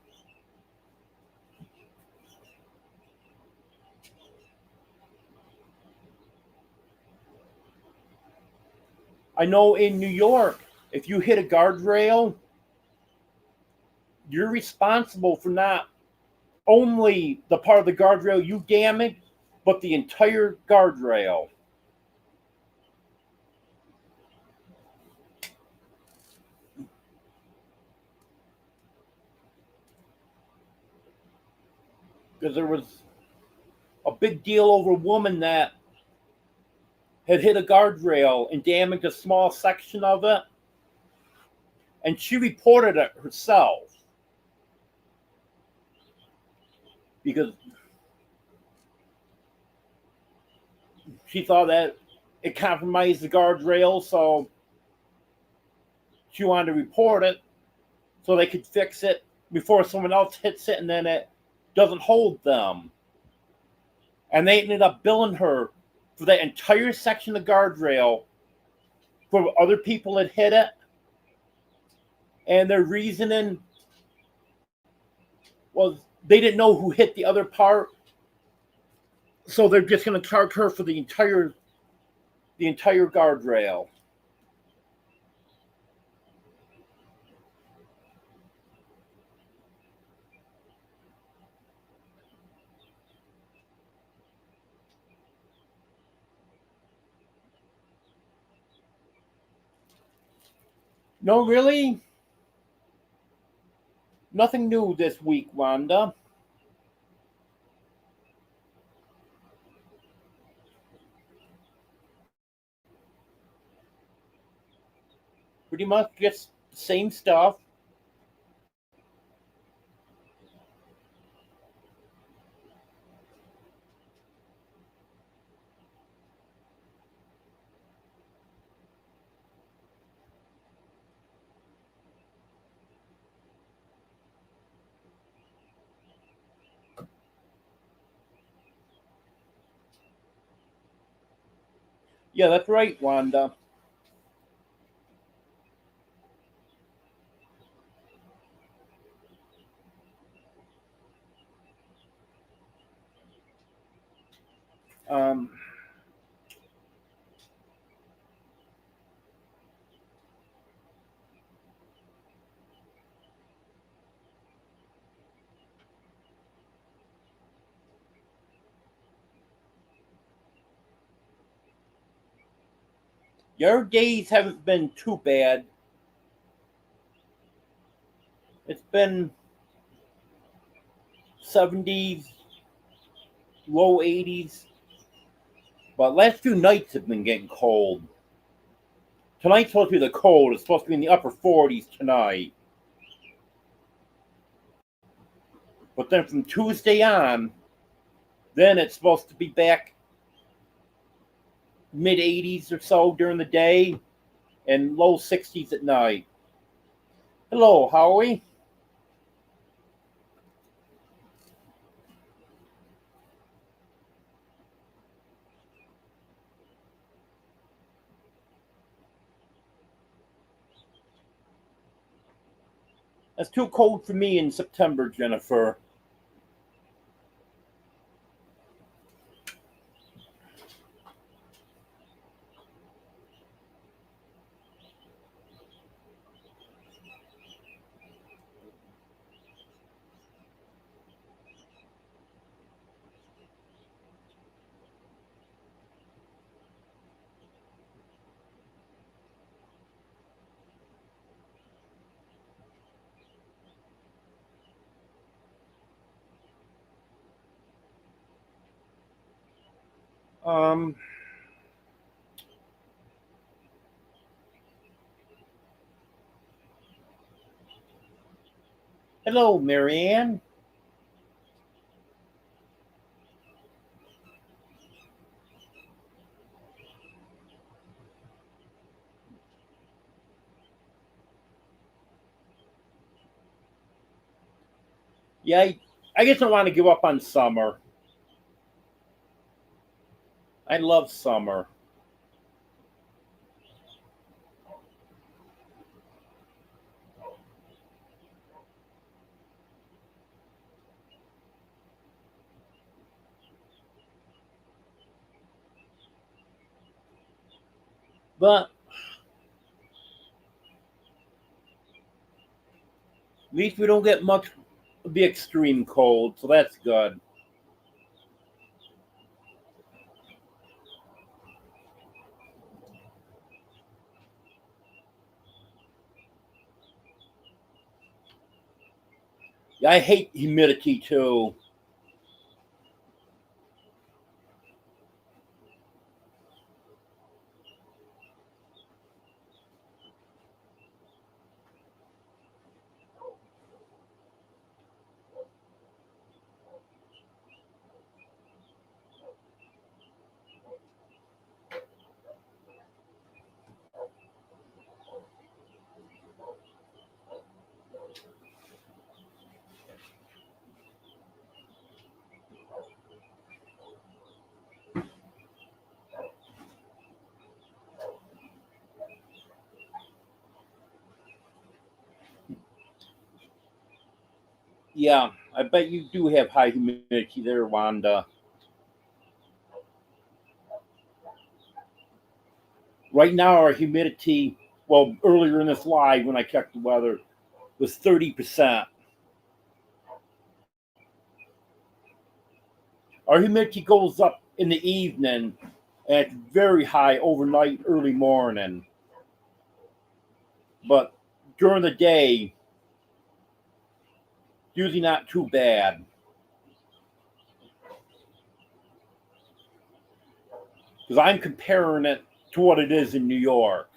I know in New York, if you hit a guardrail, you're responsible for not only the part of the guardrail you damage, but the entire guardrail. Because there was a big deal over a woman that had hit a guardrail and damaged a small section of it. And she reported it herself. Because she thought that it compromised the guardrail, so she wanted to report it so they could fix it before someone else hits it and then it doesn't hold them. And they ended up billing her for that entire section of the guardrail for other people that hit it. And their reasoning was they didn't know who hit the other part, so they're just going to charge her for the entire guardrail. No, really? Nothing new this week, Wanda. Pretty much just the same stuff. Yeah, that's right, Wanda. Um, your days haven't been too bad. It's been 70s, low 80s, but last few nights have been getting cold. Tonight's supposed to be the cold. It's supposed to be in the upper 40s tonight. But then from Tuesday on, then it's supposed to be back mid 80s or so during the day and low 60s at night. Hello, Howie. That's too cold for me in September, Jennifer. Um, Hello, Marianne. Yeah, I guess I want to give up on summer. I love summer. But at least we don't get much of the extreme cold, so that's good. Yeah, I hate humidity too. Yeah, I bet you do have high humidity there, Wanda. Right now, our humidity, well, earlier in this live when I checked the weather, was 30%. Our humidity goes up in the evening and it's very high overnight, early morning. But during the day, usually not too bad. Because I'm comparing it to what it is in New York.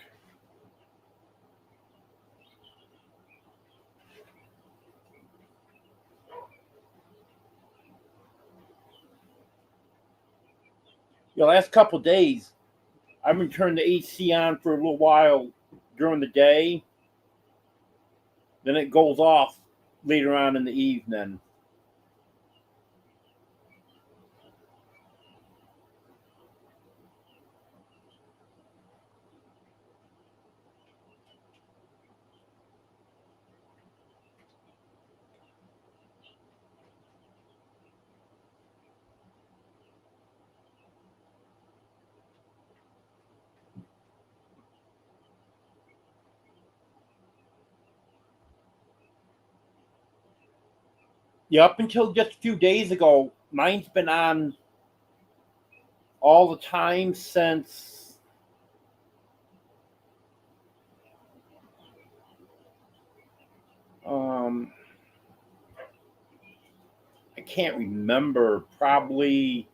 The last couple of days, I've been turning the AC on for a little while during the day, then it goes off later on in the evening. Yeah, up until just a few days ago, mine's been on all the time since I can't remember, probably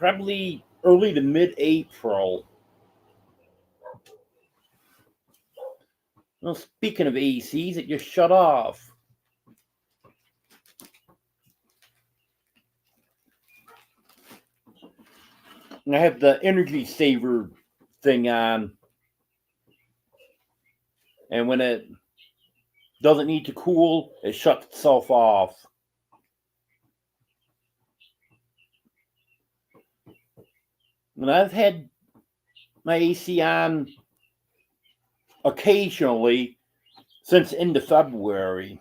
early to mid-April. Well, speaking of ACs, it just shut off. And I have the energy saver thing on. And when it doesn't need to cool, it shuts itself off. And I've had my AC on occasionally since into February.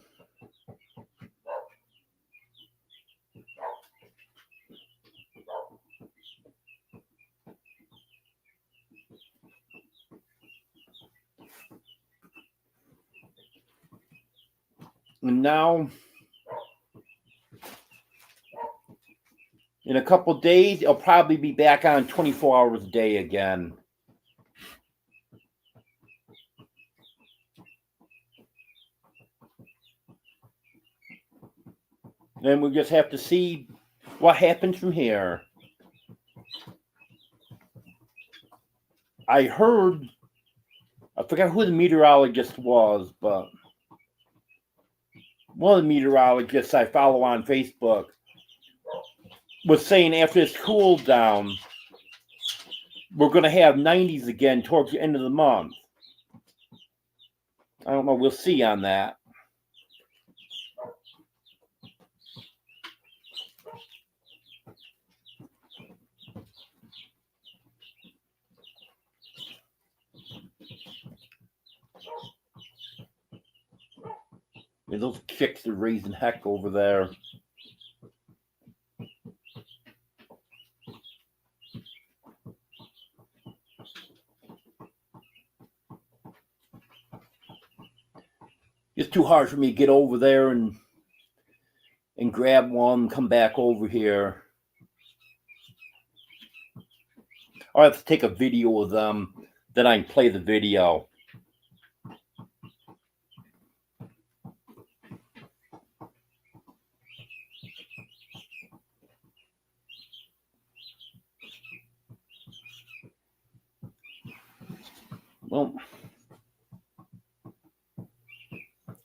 And now, in a couple days, it'll probably be back on 24 hours a day again. Then we'll just have to see what happens from here. I heard, I forgot who the meteorologist was, but one of the meteorologists I follow on Facebook was saying after this cool down, we're going to have 90s again towards the end of the month. I don't know. We'll see on that. Yeah, those chicks are raising heck over there. It's too hard for me to get over there and grab one, come back over here. I'll have to take a video of them, then I can play the video. Well,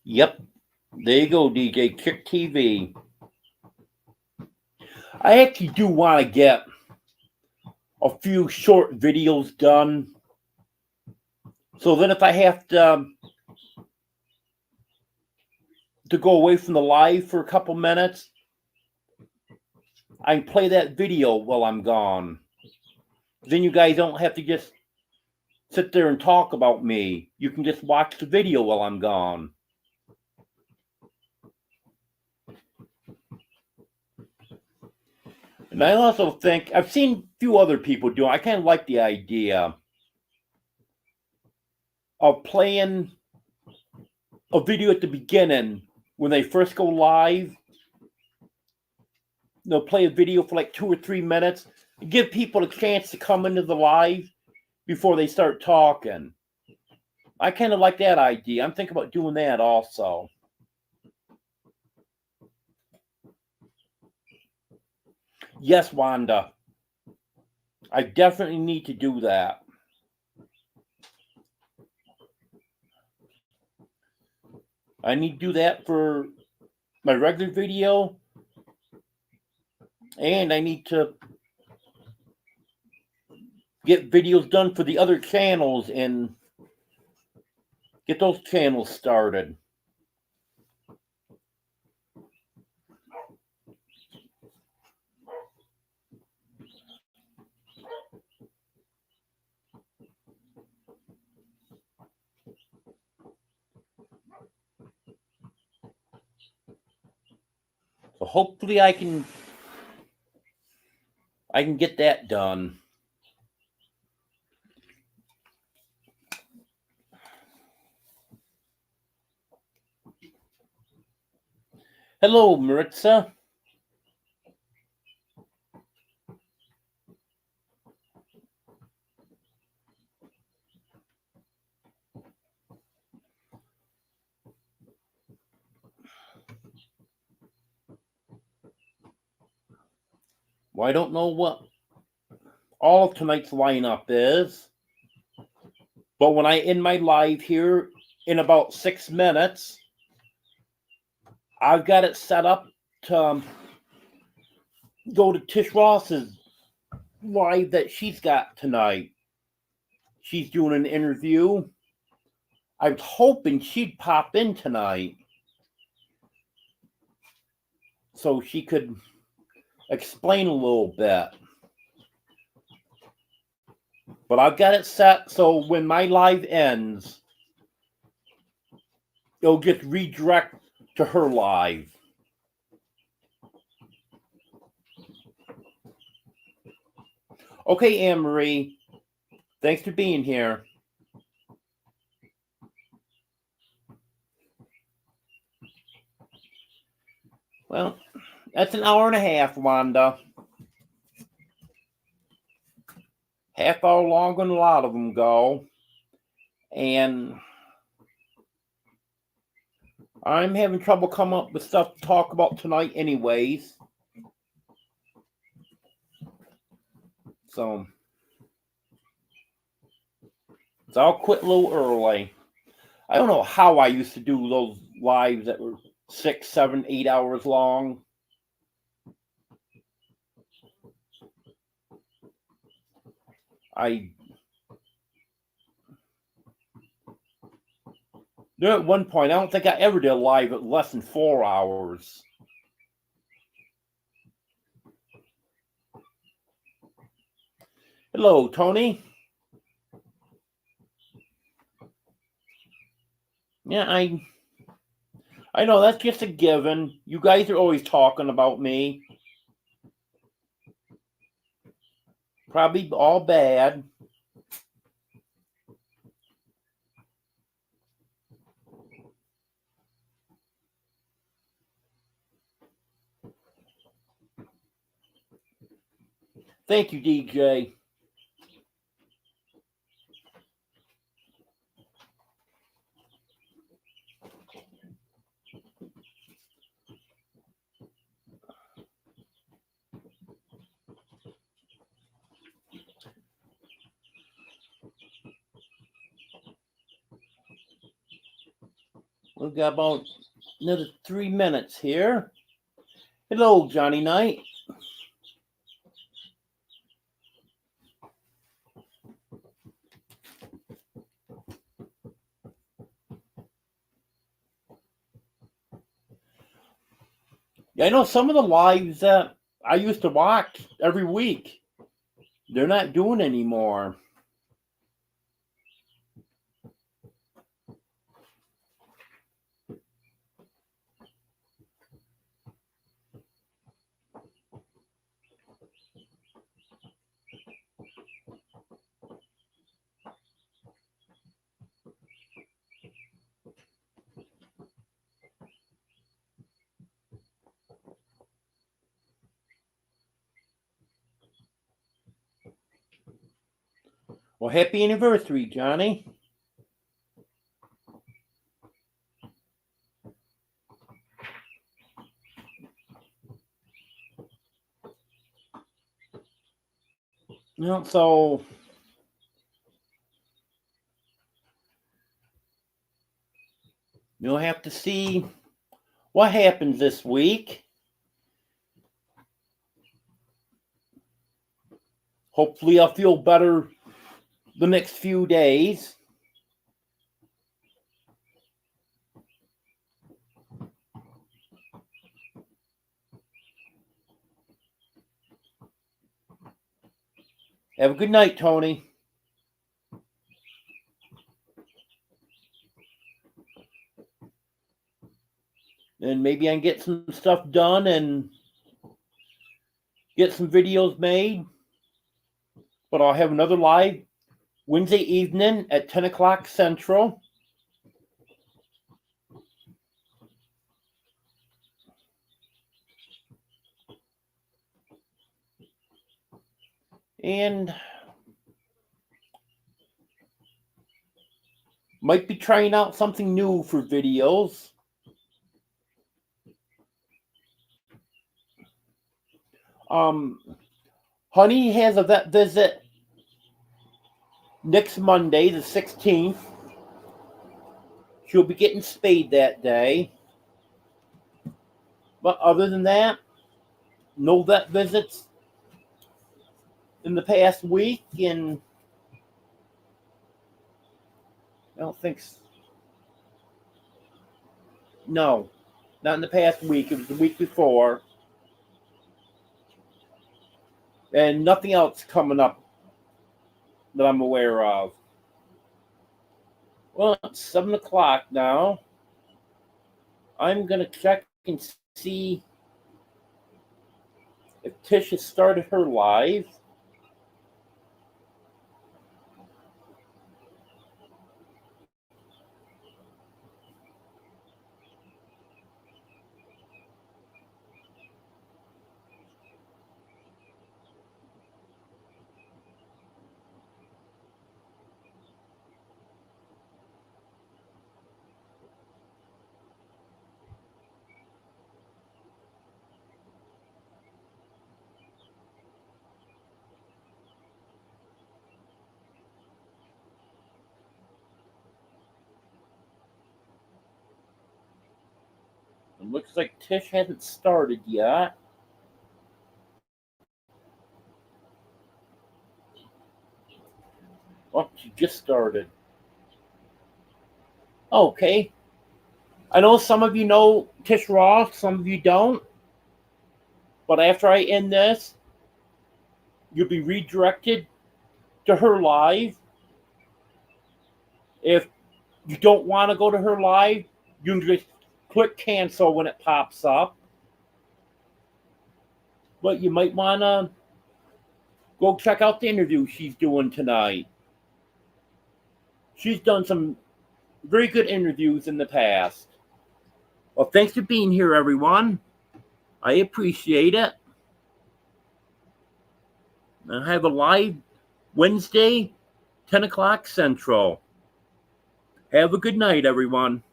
yep. There you go, DJ Chick TV. I actually do want to get a few short videos done. So then if I have to go away from the live for a couple minutes, I can play that video while I'm gone. Then you guys don't have to just sit there and talk about me. You can just watch the video while I'm gone. And I also think, I've seen a few other people do it. I kind of like the idea of playing a video at the beginning when they first go live. They'll play a video for like 2 or 3 minutes and give people a chance to come into the live before they start talking. I kind of like that idea. I'm thinking about doing that also. Yes, Wanda. I definitely need to do that. I need to do that for my regular video. And I need to get videos done for the other channels and get those channels started. So hopefully I can get that done. Hello, Maritza. Well, I don't know what all of tonight's lineup is, but when I end my live here in about 6 minutes, I've got it set up to go to Tish Ross's live that she's got tonight. She's doing an interview. I was hoping she'd pop in tonight so she could explain a little bit. But I've got it set so when my live ends, it'll just redirect to her live. Okay, Anne-Marie, thanks for being here. Well, that's an hour and a half, Wanda. Half hour longer than a lot of them go. And I'm having trouble coming up with stuff to talk about tonight anyways. So I'll quit a little early. I don't know how I used to do those lives that were 6, 7, 8 hours long. There at one point, I don't think I ever did a live at less than 4 hours. Hello, Tony. Yeah, I know that's just a given. You guys are always talking about me. Probably all bad. Thank you, DJ. We've got about another 3 minutes here. Hello, Johnny Knight. I know some of the lives that I used to watch every week, they're not doing anymore. Well, happy anniversary, Johnny. So you'll have to see what happens this week. Hopefully I'll feel better the next few days. Have a good night, Tony. And maybe I can get some stuff done and get some videos made. But I'll have another live Wednesday evening at 10 o'clock Central. And might be trying out something new for videos. Honey has a vet visit next Monday, the 16th. She'll be getting spayed that day. But other than that, no vet visits in the past week, and I don't think so. No, not in the past week. It was the week before. And nothing else coming up that I'm aware of. Well, it's 7 o'clock now. I'm going to check and see if Tish has started her live. It looks like Tish hasn't started yet. Well, she just started. Okay. I know some of you know Tish Ross, some of you don't. But after I end this, you'll be redirected to her live. If you don't want to go to her live, you can just click cancel when it pops up. But you might want to go check out the interview she's doing tonight. She's done some very good interviews in the past. Well, thanks for being here, everyone. I appreciate it. I have a live Wednesday, 10 o'clock Central. Have a good night, everyone.